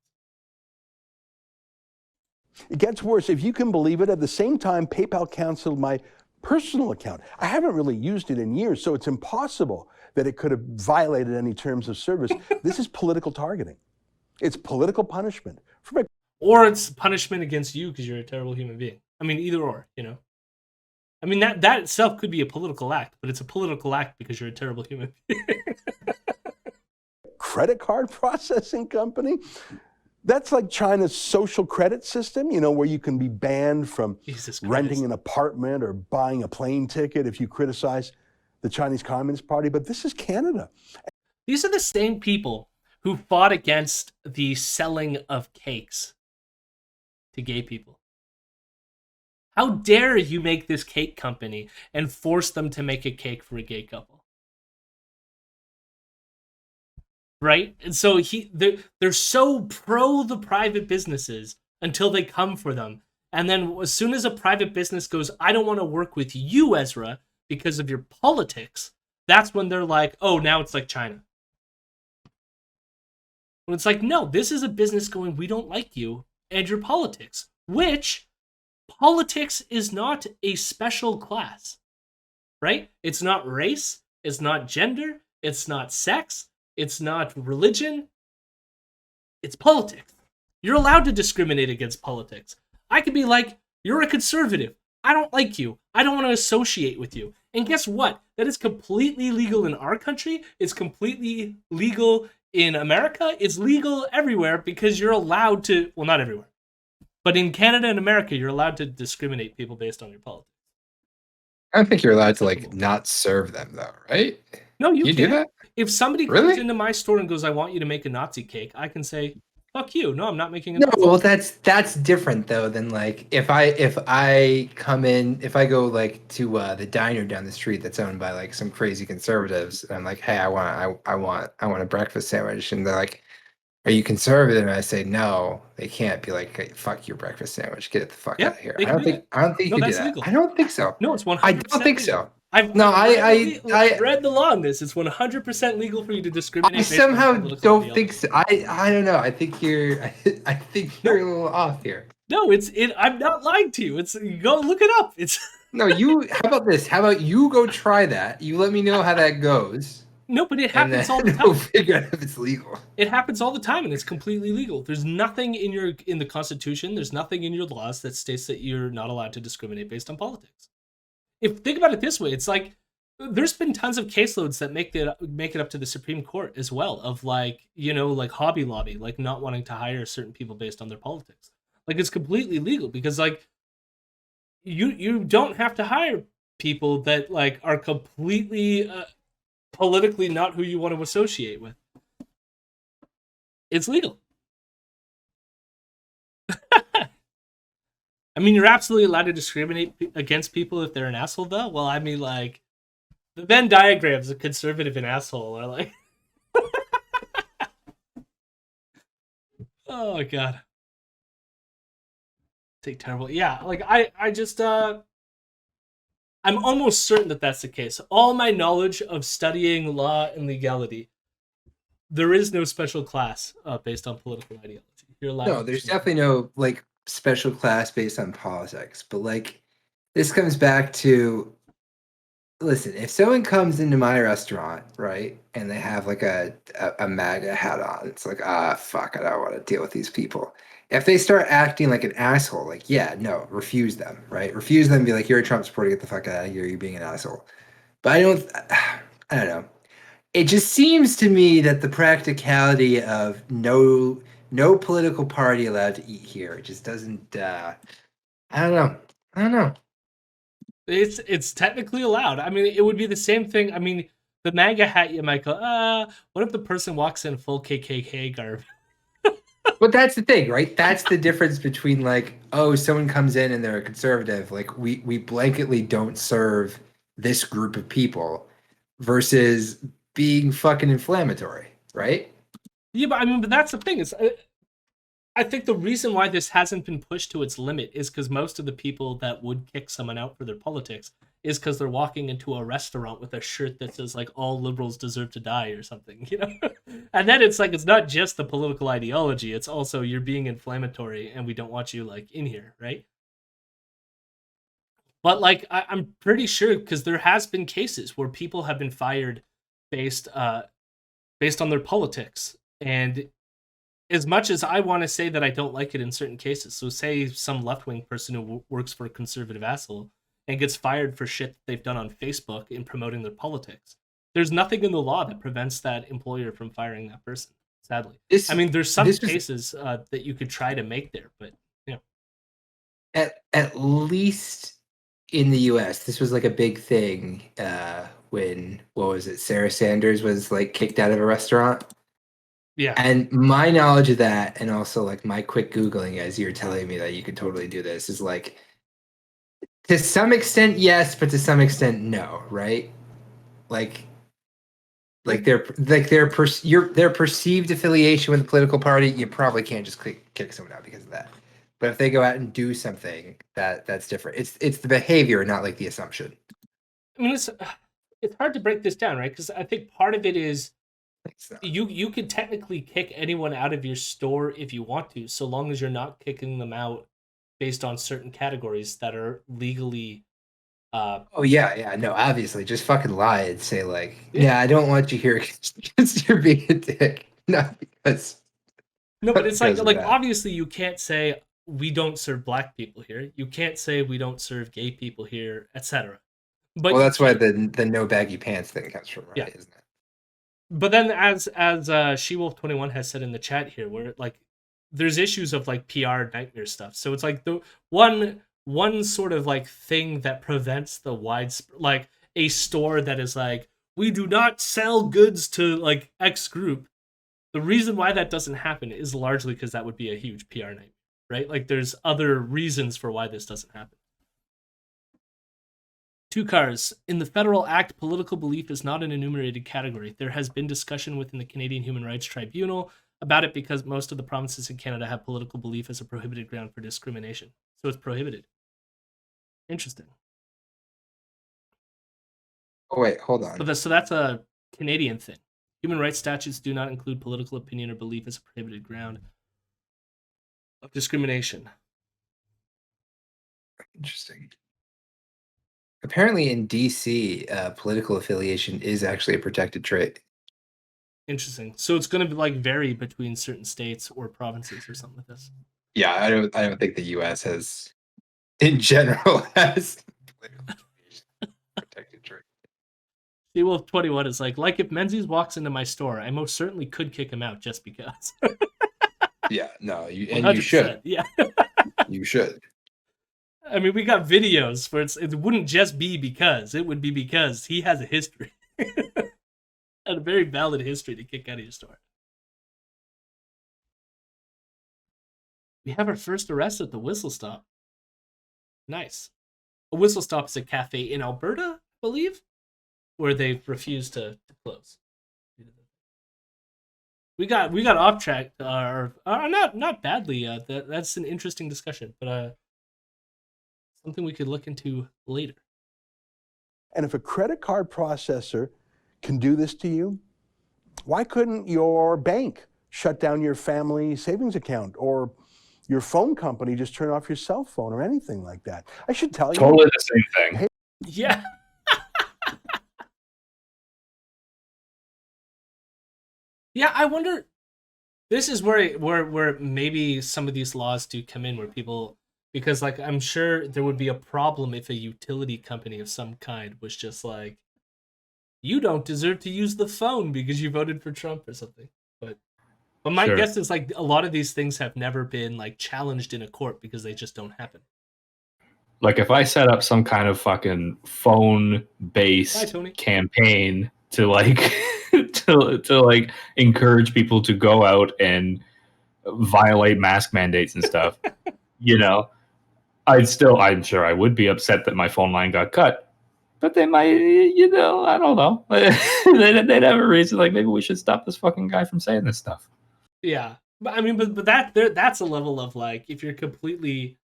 It gets worse. If you can believe it, at the same time, PayPal canceled my personal account. I haven't really used it in years, so it's impossible that it could have violated any terms of service. This is political targeting. It's political punishment. Or it's punishment against you because you're a terrible human being. I mean, either or, you know? I mean, that itself could be a political act, but it's a political act because you're a terrible human being. Credit card processing company? That's like China's social credit system, where you can be banned from renting an apartment or buying a plane ticket if you criticize the Chinese Communist Party. But this is Canada. These are the same people who fought against the selling of cakes to gay people. How dare you make this cake company and force them to make a cake for a gay couple? Right? And so they're so pro the private businesses until they come for them. And then as soon as a private business goes, I don't want to work with you, Ezra, because of your politics, that's when they're like, oh, now it's like China. When it's like, no, this is a business going, we don't like you and your politics, which politics is not a special class, right? It's not race, it's not gender, it's not sex, it's not religion, it's politics. You're allowed to discriminate against politics. I could be like, you're a conservative. I don't like you. I don't want to associate with you. And guess what? That is completely legal in our country. It's completely legal in America. It's legal everywhere because you're allowed to, well, not everywhere, but in Canada and America, you're allowed to discriminate people based on your politics. I don't think you're allowed to not serve them though, right? No, you do that? If somebody Really? comes into my store and goes, I want you to make a Nazi cake, I can say, fuck you. No, I'm not making a No, Nazi well, cake. that's different though than if I go to the diner down the street that's owned by some crazy conservatives, and I'm like, hey, I want a breakfast sandwich, and they're like, are you conservative? And I say no. They can't be like, hey, fuck your breakfast sandwich. Get the fuck out of here. I don't think you can do that. Legal. I don't think so. No, it's 100%. I don't think so. I've read the law on this. It's 100% legal for you to discriminate. I somehow don't think so. I don't know. I think you're a little off here. No, I'm not lying to you. Go look it up. No, how about this? How about you go try that? You let me know how that goes. No, but it happens all the time. We'll figure out if it's legal. It happens all the time, and it's completely legal. There's nothing in the Constitution. There's nothing in your laws that states that you're not allowed to discriminate based on politics. Think about it this way, it's like there's been tons of caseloads that make it up to the Supreme Court as well of Hobby Lobby, not wanting to hire certain people based on their politics. It's completely legal because you don't have to hire people that are completely politically not who you want to associate with. It's legal. I mean, you're absolutely allowed to discriminate against people if they're an asshole, though. Well, I mean, the Venn diagrams of conservative and asshole are Oh god. Take terrible. Yeah, like I just I'm almost certain that that's the case. All my knowledge of studying law and legality, there is no special class based on political ideology. You're allowed. No, there's definitely no like special class based on politics, but like this comes back to listen, if someone comes into my restaurant, right, and they have like a MAGA hat on, it's like, ah, fuck, I don't want to deal with these people. If they start acting like an asshole, like, yeah, no, refuse them, right? Refuse them and be like, you're a Trump supporter, get the fuck out of here, you're being an asshole. But I don't know. It just seems to me that the practicality of no political party allowed to eat here, it just doesn't, I don't know. I don't know. It's technically allowed. I mean, it would be the same thing. I mean, the MAGA hat, you might go, what if the person walks in full KKK garb? But that's the thing, right? That's the difference between like, oh, someone comes in and they're a conservative, like we blanketly don't serve this group of people versus being fucking inflammatory, right? Yeah, but I mean, but that's the thing. Is I think the reason why this hasn't been pushed to its limit is because most of the people that would kick someone out for their politics is because they're walking into a restaurant with a shirt that says like all liberals deserve to die or something, you know? And then it's like it's not just the political ideology, it's also you're being inflammatory and we don't want you like in here, right? But like I'm pretty sure because there has been cases where people have been fired based based on their politics. And as much as I want to say that I don't like it in certain cases, so say some left-wing person who works for a conservative asshole and gets fired for shit they've done on Facebook in promoting their politics, there's nothing in the law that prevents that employer from firing that person, sadly. I mean, there's some cases that you could try to make there, but, you know. At least in the US, this was like a big thing when, what was it, Sarah Sanders was like kicked out of a restaurant. Yeah. And my knowledge of that, and also like my quick Googling as you're telling me that you could totally do this, is like to some extent, yes, but to some extent, no, right? Like their perceived affiliation with a political party, you probably can't just kick someone out because of that. But if they go out and do something that's different, it's the behavior, not like the assumption. I mean, it's hard to break this down, right? Because I think part of it is you could technically kick anyone out of your store if you want to, so long as you're not kicking them out based on certain categories that are legally. Oh yeah, no, obviously, just fucking lie and say like, yeah, I don't want you here because you're being a dick, not because. No, but it's like obviously you can't say we don't serve black people here. You can't say we don't serve gay people here, etc. But well, that's why the no baggy pants thing comes from, right? Yeah. Isn't it? But then, as She-Wolf21 has said in the chat here, where like there's issues of like PR nightmare stuff. So it's like the one sort of like thing that prevents the widespread, like a store that is like, we do not sell goods to like X group. The reason why that doesn't happen is largely because that would be a huge PR nightmare, right? Like there's other reasons for why this doesn't happen. Two cars. In the Federal Act, political belief is not an enumerated category. There has been discussion within the Canadian Human Rights Tribunal about it because most of the provinces in Canada have political belief as a prohibited ground for discrimination. So it's prohibited. Interesting. Oh, wait, hold on. So that's a Canadian thing. Human rights statutes do not include political opinion or belief as a prohibited ground of discrimination. Interesting. Apparently in DC, political affiliation is actually a protected trait. Interesting. So it's going to like vary between certain states or provinces or something like this. Yeah, I don't think the US has in general has protected trait. She-Wolf21 is like if Menzies walks into my store, I most certainly could kick him out just because. Yeah, no, you should. Yeah. You should. I mean, we got videos where it wouldn't just be because. It would be because he has a history. And a very valid history to kick out of your store. We have our first arrest at the Whistle Stop. Nice. A Whistle Stop is a cafe in Alberta, I believe, where they've refused to close. we got off track, or not badly. That's an interesting discussion, but something we could look into later. And if a credit card processor can do this to you, why couldn't your bank shut down your family savings account, or your phone company just turn off your cell phone, or anything like that? I should tell you. Totally the same thing. Yeah. Yeah, I wonder. This is where maybe some of these laws do come in, where people, because like I'm sure there would be a problem if a utility company of some kind was just like, you don't deserve to use the phone because you voted for Trump or something. But my Sure. guess is like a lot of these things have never been like challenged in a court because they just don't happen. Like if I set up some kind of fucking phone Bye, based Tony. campaign to like to like encourage people to go out and violate mask mandates and stuff, you know, I'm sure I would be upset that my phone line got cut, but they might, you know, I don't know. They'd have a reason, like maybe we should stop this fucking guy from saying this stuff. Yeah, but I mean, but that's a level of like, if you're completely,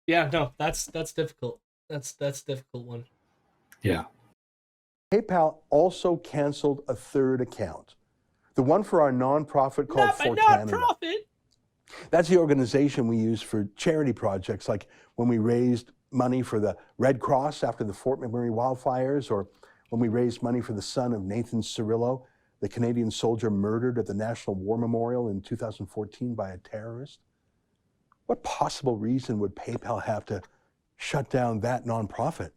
yeah, no, that's difficult. That's a difficult one. Yeah. PayPal also canceled a third account, the one for our nonprofit called Not my For Canada. nonprofit. That's the organization we use for charity projects, like when we raised money for the Red Cross after the Fort McMurray wildfires, or when we raised money for the son of Nathan Cirillo, the Canadian soldier murdered at the National War Memorial in 2014 by a terrorist. What possible reason would PayPal have to shut down that nonprofit?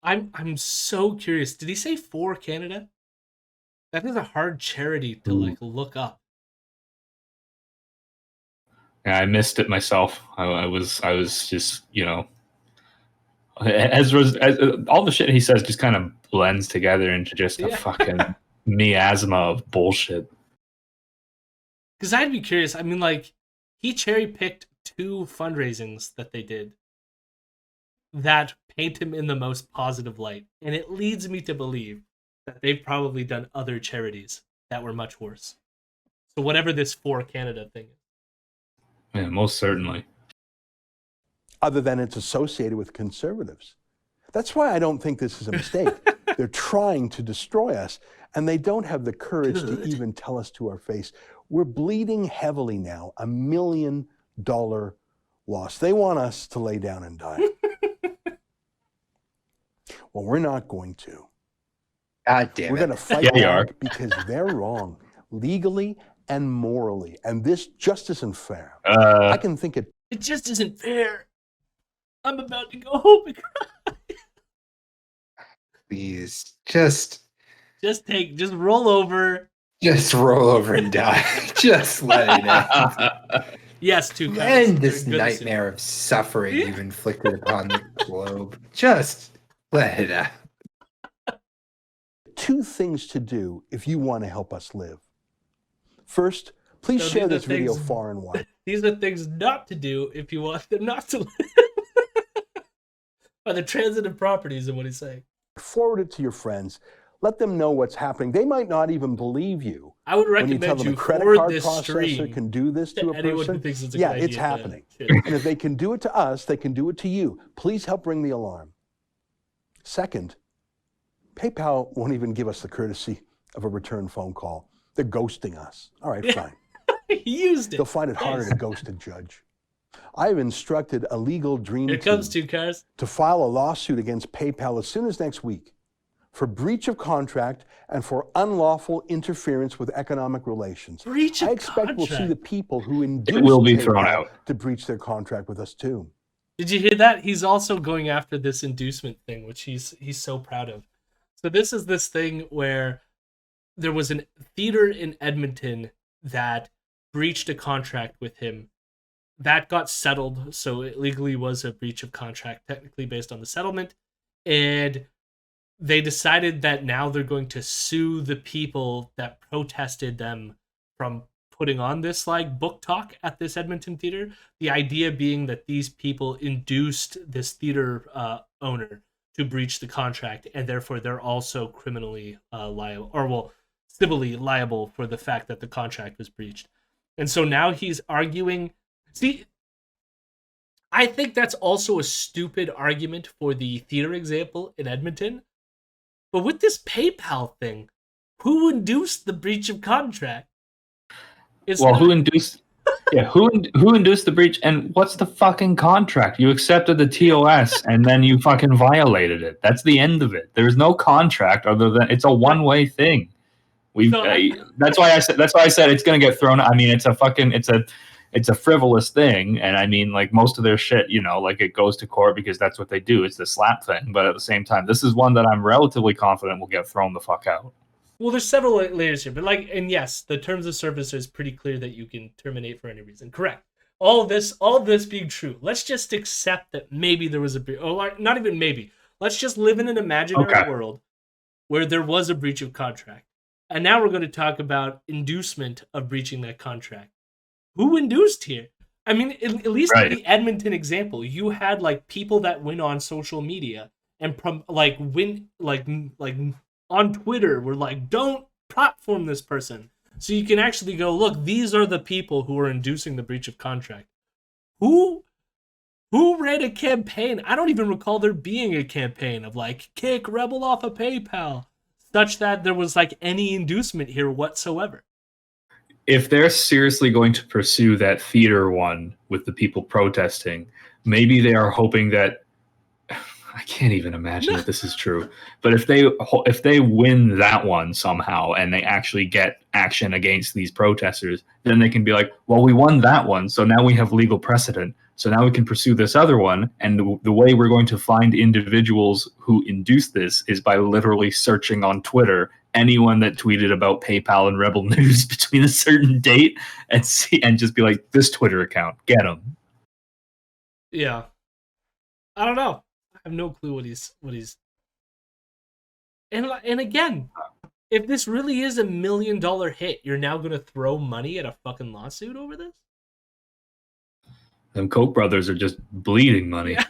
I'm so curious. Did he say For Canada? That is a hard charity to like look up. Yeah, I missed it myself. I was just, you know, Ezra's all the shit he says just kind of blends together into just a Yeah. fucking miasma of bullshit. Because I'd be curious. I mean, like, he cherry picked 2 fundraisings that they did that paint him in the most positive light, and it leads me to believe that they've probably done other charities that were much worse. So whatever this For Canada thing is. Yeah, most certainly. Other than it's associated with conservatives. That's why I don't think this is a mistake. They're trying to destroy us, and they don't have the courage to even tell us to our face. We're bleeding heavily now, $1 million loss. They want us to lay down and die. Well, we're not going to. God damn We're it. going to fight Yeah, you are. back because they're wrong, legally and morally, and this just isn't fair. I can think it. It just isn't fair. I'm about to go home and cry. Please, just roll over. roll over and die. Just let it end. Yes, 2 cups. End this They're good soup. nightmare of suffering you've inflicted upon the globe. Just let it out. 2 things to do if you want to help us live. First, please So share these are this video things- far and wide. These are things not to do if you want them not to live. By the transitive properties of what he's saying. Forward it to your friends. Let them know what's happening. They might not even believe you I would when you tell recommend them you a credit forward card this processor stream can do this to to a anyone who person. thinks it's a Yeah, good it's idea to happening. kid. And if they can do it to us, they can do it to you. Please help ring the alarm. Second, PayPal won't even give us the courtesy of a return phone call. They're ghosting us. All right, fine. He used it. They'll find it harder to ghost a judge. I have instructed a legal dream Here team comes 2 cars. to file a lawsuit against PayPal as soon as next week for breach of contract and for unlawful interference with economic relations. Breach of I expect we'll see contract. the people who induced will be thrown PayPal out. to breach their contract with us too. Did you hear that? He's also going after this inducement thing, which he's so proud of. So this is this thing where there was a theater in Edmonton that breached a contract with him. That got settled, so it legally was a breach of contract, technically based on the settlement. And they decided that now they're going to sue the people that protested them from putting on this like book talk at this Edmonton theater. The idea being that these people induced this theater owner to breach the contract, and therefore they're also criminally liable, or well, civilly liable for the fact that the contract was breached. And so now he's arguing. See, I think that's also a stupid argument for the theater example in Edmonton. But with this PayPal thing, who induced the breach of contract? Who induced? Yeah, who induced the breach? And what's the fucking contract? You accepted the TOS and then you fucking violated it. That's the end of it. There's no contract other than it's a one-way thing. That's why I said it's gonna get thrown. I mean, it's a frivolous thing, and I mean, like most of their shit, like it goes to court because that's what they do. It's the slap thing, but at the same time, this is one that I'm relatively confident will get thrown the fuck out. Well, there's several layers here, but and yes, the terms of service is pretty clear that you can terminate for any reason. Correct. All this being true, let's just accept that maybe there was a breach, or not even maybe. Let's just live in an imaginary world where there was a breach of contract, and now we're going to talk about inducement of breaching that contract. Who induced here? I mean, at least in the Edmonton example, you had people that went on social media and on Twitter were like, don't platform this person. So you can actually go, look, these are the people who are inducing the breach of contract. Who ran a campaign? I don't even recall there being a campaign of kick Rebel off of PayPal, such that there was any inducement here whatsoever. If they're seriously going to pursue that theater one with the people protesting, maybe they are hoping that I can't even imagine that this is true. But if they win that one somehow and they actually get action against these protesters, then they can be like, well, we won that one, so now we have legal precedent. So now we can pursue this other one. And the way we're going to find individuals who induced this is by literally searching on Twitter anyone that tweeted about PayPal and Rebel News between a certain date and just be like, this Twitter account, get them. Yeah. I don't know. I have no clue what he's and again, if this really is $1 million hit, you're now going to throw money at a fucking lawsuit over this? Them Koch brothers are just bleeding money. Yeah.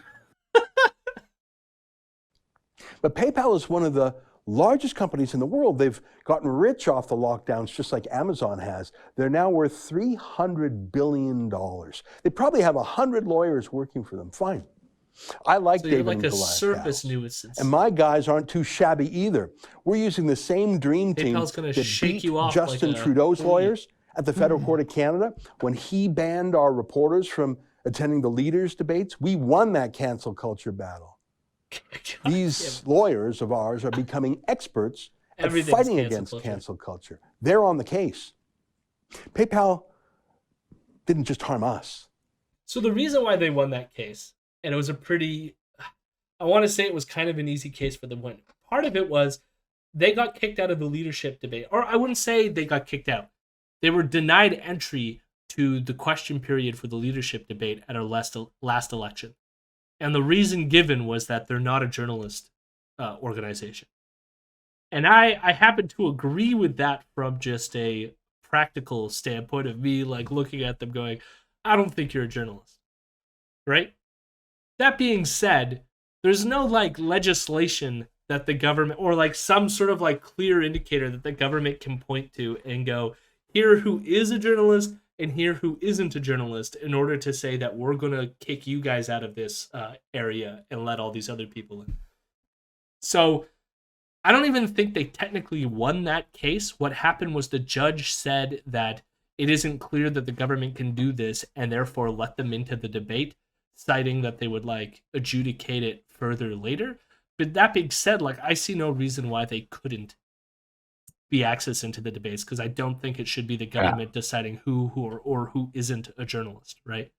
But PayPal is one of the largest companies in the world. They've gotten rich off the lockdowns, just like Amazon has. They're now worth $300 billion. They probably have 100 lawyers working for them. Fine. I like so David you're and a Goliath surface battles. nuisance. And my guys aren't too shabby either. We're using the same dream team PayPal's gonna that shake beat you off Justin Trudeau's lawyers at the Federal Court of Canada when he banned our reporters from attending the leaders' debates. We won that cancel culture battle. These lawyers of ours are becoming experts at fighting against cancel culture. They're on the case. PayPal didn't just harm us. So the reason why they won that case, and it was I want to say it was kind of an easy case for them win. Part of it was they got kicked out of the leadership debate. Or I wouldn't say they got kicked out. They were denied entry to the question period for the leadership debate at our last election. And the reason given was that they're not a journalist organization. And I happen to agree with that from just a practical standpoint of me looking at them going, I don't think you're a journalist. Right? That being said, there's no legislation that the government or some sort of clear indicator that the government can point to and go, here who is a journalist and here who isn't a journalist, in order to say that we're going to kick you guys out of this area and let all these other people in. So I don't even think they technically won that case. What happened was the judge said that it isn't clear that the government can do this and therefore let them into the debate, citing that they would adjudicate it further later. But that being said, I see no reason why they couldn't be access into the debates, because I don't think it should be the government deciding who or who isn't a journalist, right?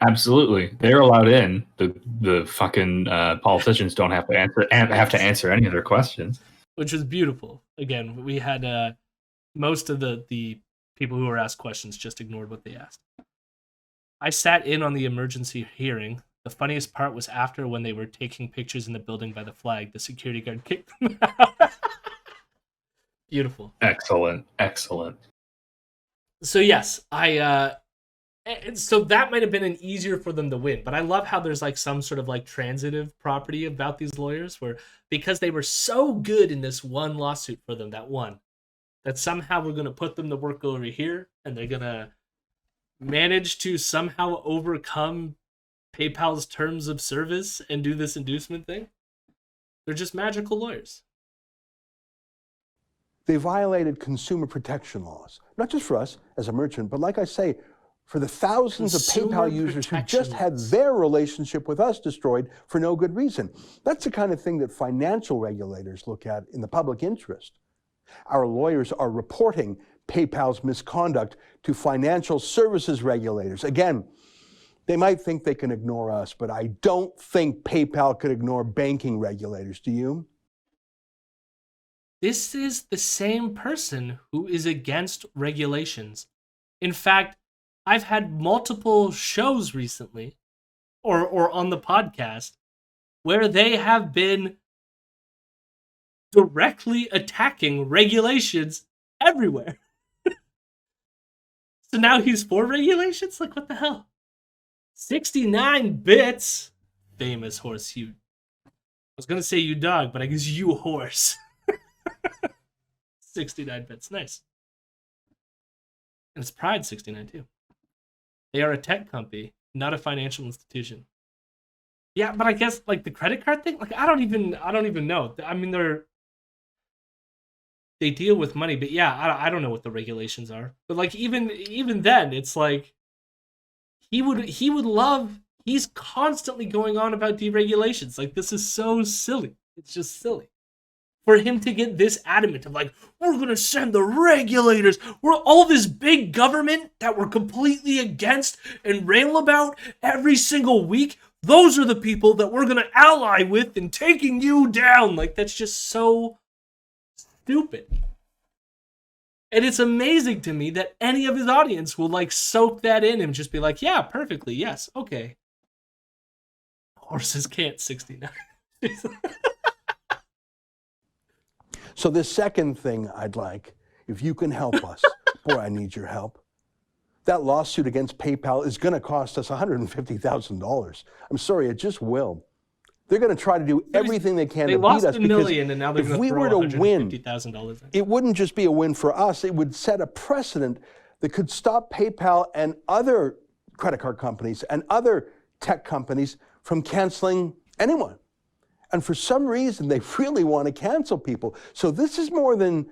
Absolutely, they're allowed in. The fucking politicians don't have to answer any of their questions, which was beautiful. Again, we had most of the people who were asked questions just ignored what they asked. I sat in on the emergency hearing. The funniest part was after, when they were taking pictures in the building by the flag, the security guard kicked them out. Beautiful. Excellent. So yes, so that might have been an easier for them to win, but I love how there's some sort of transitive property about these lawyers, where because they were so good in this one lawsuit for them that won, that somehow we're going to put them to work over here and they're going to manage to somehow overcome PayPal's terms of service and do this inducement thing. They're just magical lawyers. They violated consumer protection laws, not just for us as a merchant, but like I say, for the thousands of Consumer PayPal users who protection just had laws. their relationship with us destroyed for no good reason. That's the kind of thing that financial regulators look at in the public interest. Our lawyers are reporting PayPal's misconduct to financial services regulators. Again, they might think they can ignore us, but I don't think PayPal could ignore banking regulators. Do you? This is the same person who is against regulations. In fact, I've had multiple shows recently, or on the podcast, where they have been directly attacking regulations everywhere. So now he's for regulations? Like, what the hell? 69 bits. Famous horse, you. I was going to say you dog, but I guess you horse. 69 bits. Nice. And it's Pride 69 too. They are a tech company, not a financial institution. Yeah, but I guess like the credit card thing, like I don't even know. I mean, they deal with money, but yeah, I don't know what the regulations are. But like even then, it's like he would love. He's constantly going on about deregulations. Like this is so silly. It's just silly. For him to get this adamant of like, we're going to send the regulators, we're all this big government that we're completely against and rail about every single week, those are the people that we're going to ally with in taking you down. Like, that's just so stupid. And it's amazing to me that any of his audience will like soak that in and just be like, yeah, perfectly, yes, okay. Horses can't 69. So the second thing I'd like, if you can help us, boy, I need your help. That lawsuit against PayPal is going to cost us $150,000. I'm sorry, it just will. They're going to try to do everything they can to beat us. They lost $1 million, and now they're going to throw $150,000 in. It wouldn't just be a win for us. It would set a precedent that could stop PayPal and other credit card companies and other tech companies from canceling anyone. And for some reason, they really want to cancel people. So this is more than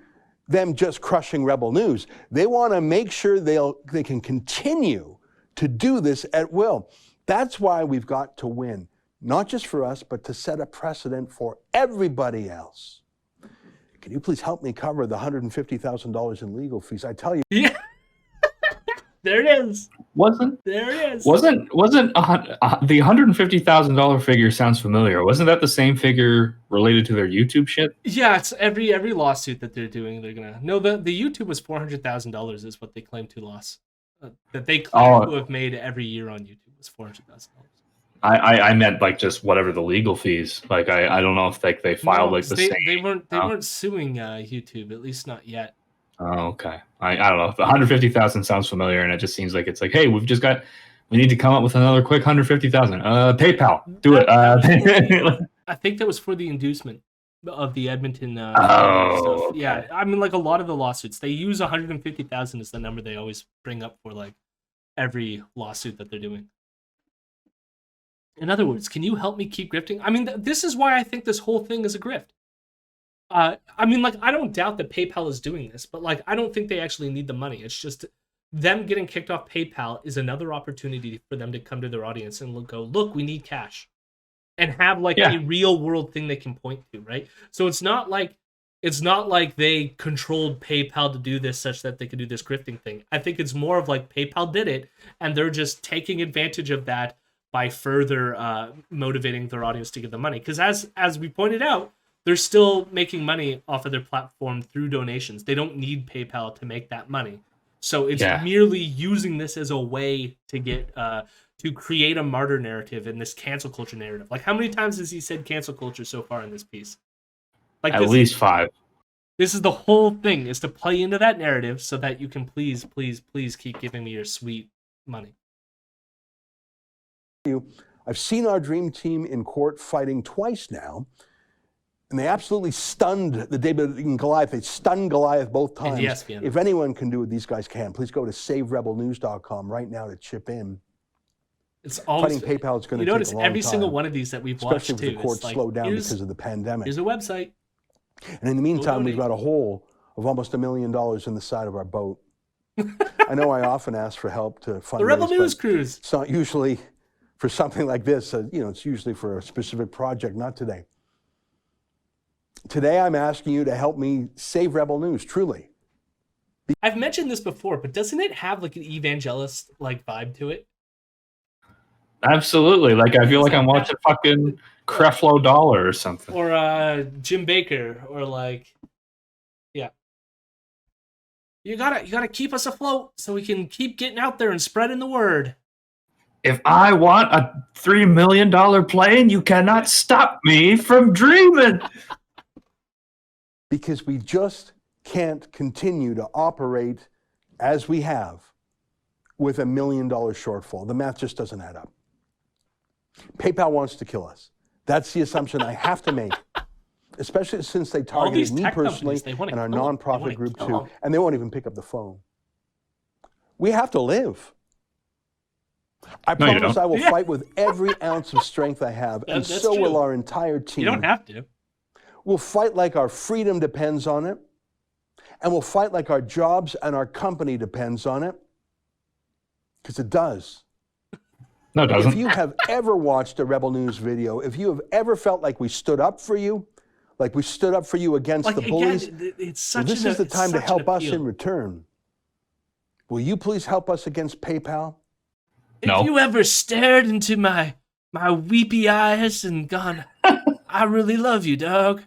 them just crushing Rebel News. They want to make sure they can continue to do this at will. That's why we've got to win, not just for us, but to set a precedent for everybody else. Can you please help me cover the $150,000 in legal fees? I tell you. Yeah. There it is. Wasn't the $150,000 figure sounds familiar? Wasn't that the same figure related to their YouTube shit? Yeah, it's every lawsuit that they're doing. They're gonna the YouTube was $400,000 is what they claim to loss that they claim to have made every year on YouTube was $400,000. I meant like just whatever the legal fees. Like I don't know if they filed like the same. They weren't suing YouTube, at least not yet. Oh, okay. I don't know. The 150,000 sounds familiar, and it just seems like it's like, hey, we need to come up with another quick 150,000. PayPal, do it. I think that was for the inducement of the Edmonton stuff. Okay. Yeah, I mean, like a lot of the lawsuits, they use 150,000 as the number they always bring up for like every lawsuit that they're doing. In other words, can you help me keep grifting? I mean, this is why I think this whole thing is a grift. I mean, like, I don't doubt that PayPal is doing this, but like, I don't think they actually need the money. It's just them getting kicked off PayPal is another opportunity for them to come to their audience and go, look, we need cash, and have like a real world thing they can point to, right? So it's not like they controlled PayPal to do this such that they could do this grifting thing. I think it's more of like PayPal did it, and they're just taking advantage of that by further motivating their audience to give them money. Because as we pointed out, they're still making money off of their platform through donations. They don't need PayPal to make that money. So it's merely using this as a way to get to create a martyr narrative in this cancel culture narrative. Like, how many times has he said cancel culture so far in this piece? Like at least 5. This is the whole thing, is to play into that narrative so that you can please keep giving me your sweet money. I've seen our dream team in court fighting twice now. And they absolutely stunned the David and Goliath. They stunned Goliath both And times. ESPN. If anyone can do what these guys can, please go to SaveRebelNews.com right now to chip in. It's always Fighting PayPal is going to You take notice a long every time, single one of these that we've watched especially if too. the courts It's like, slowed down here's, because of the pandemic. here's a website. And in the meantime, we've donate. got a hole of almost $1 million in the side of our boat. I know I often ask for help to fundraise, The Rebel News but Cruise. it's not usually for something like this. It's usually for a specific project, not today. Today, I'm asking you to help me save Rebel News, truly. I've mentioned this before, but doesn't it have like an evangelist like vibe to it? Absolutely. Like I feel like I'm watching fucking Creflo Dollar or something. Or Jim Baker, or like, yeah. You gotta keep us afloat so we can keep getting out there and spreading the word. If I want a $3 million plane, you cannot stop me from dreaming. Because we just can't continue to operate as we have with $1 million shortfall. The math just doesn't add up. PayPal wants to kill us. That's the assumption I have to make, especially since they All these targeted me tech personally companies, they wanna and our kill 'em. They wanna nonprofit group kill too, 'em. and they won't even pick up the phone. We have to live. I No, you promise don't. I will Yeah. fight with every ounce of strength I have, and That's so will true. our entire team. You don't have to. We'll fight like our freedom depends on it, and we'll fight like our jobs and our company depends on it, because it does. No, it If doesn't. you have ever watched a Rebel News video, if you have ever felt like we stood up for you, like we stood up for you against Like the again, bullies, it's well, such this an, is the it's time to such an help us appeal. in return. Will you please help us against PayPal? No. If you ever stared into my weepy eyes and gone, I really love you, dog,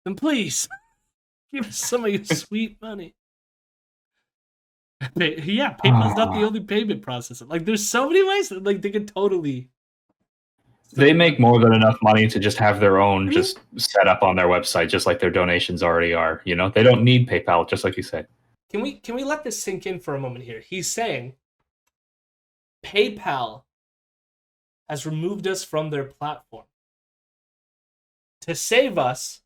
then please give us some of your sweet money. Yeah, PayPal's not the only payment processor. Like, there's so many ways that, like, they could totally. They make more than enough money to just have their own just set up on their website, just like their donations already are. You know, they don't need PayPal, just like you said. Can we let this sink in for a moment here? He's saying PayPal has removed us from their platform. To save us,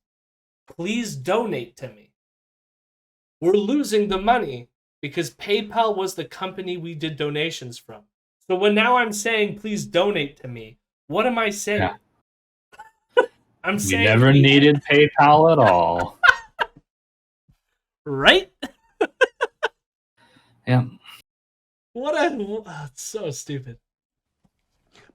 please donate to me. We're losing the money because PayPal was the company we did donations from. So when now I'm saying please donate to me, what am I saying? Yeah. I'm We saying never needed PayPal at all. right? Yeah. It's so stupid.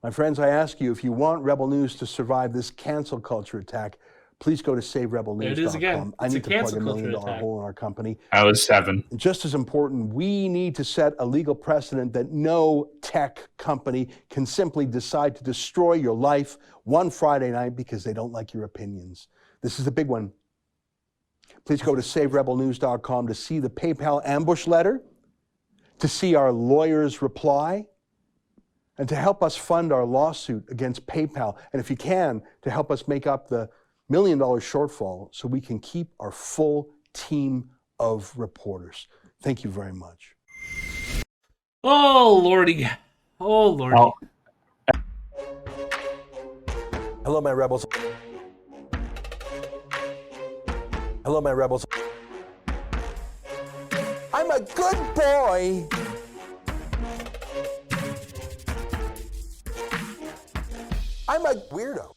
My friends, I ask you, if you want Rebel News to survive this cancel culture attack, please go to SaveRebelNews.com. There it is again. I It's need a to plug cancel $1 million culture attack. hole in our company. I was 7. And just as important, we need to set a legal precedent that no tech company can simply decide to destroy your life one Friday night because they don't like your opinions. This is the big one. Please go to SaveRebelNews.com to see the PayPal ambush letter, to see our lawyer's reply, and to help us fund our lawsuit against PayPal. And if you can, to help us make up the $1 million shortfall so we can keep our full team of reporters. Thank you very much. Oh, Lordy. Oh, Lordy. Well, Hello, my rebels. Hello, my rebels. I'm a good boy. I'm a weirdo.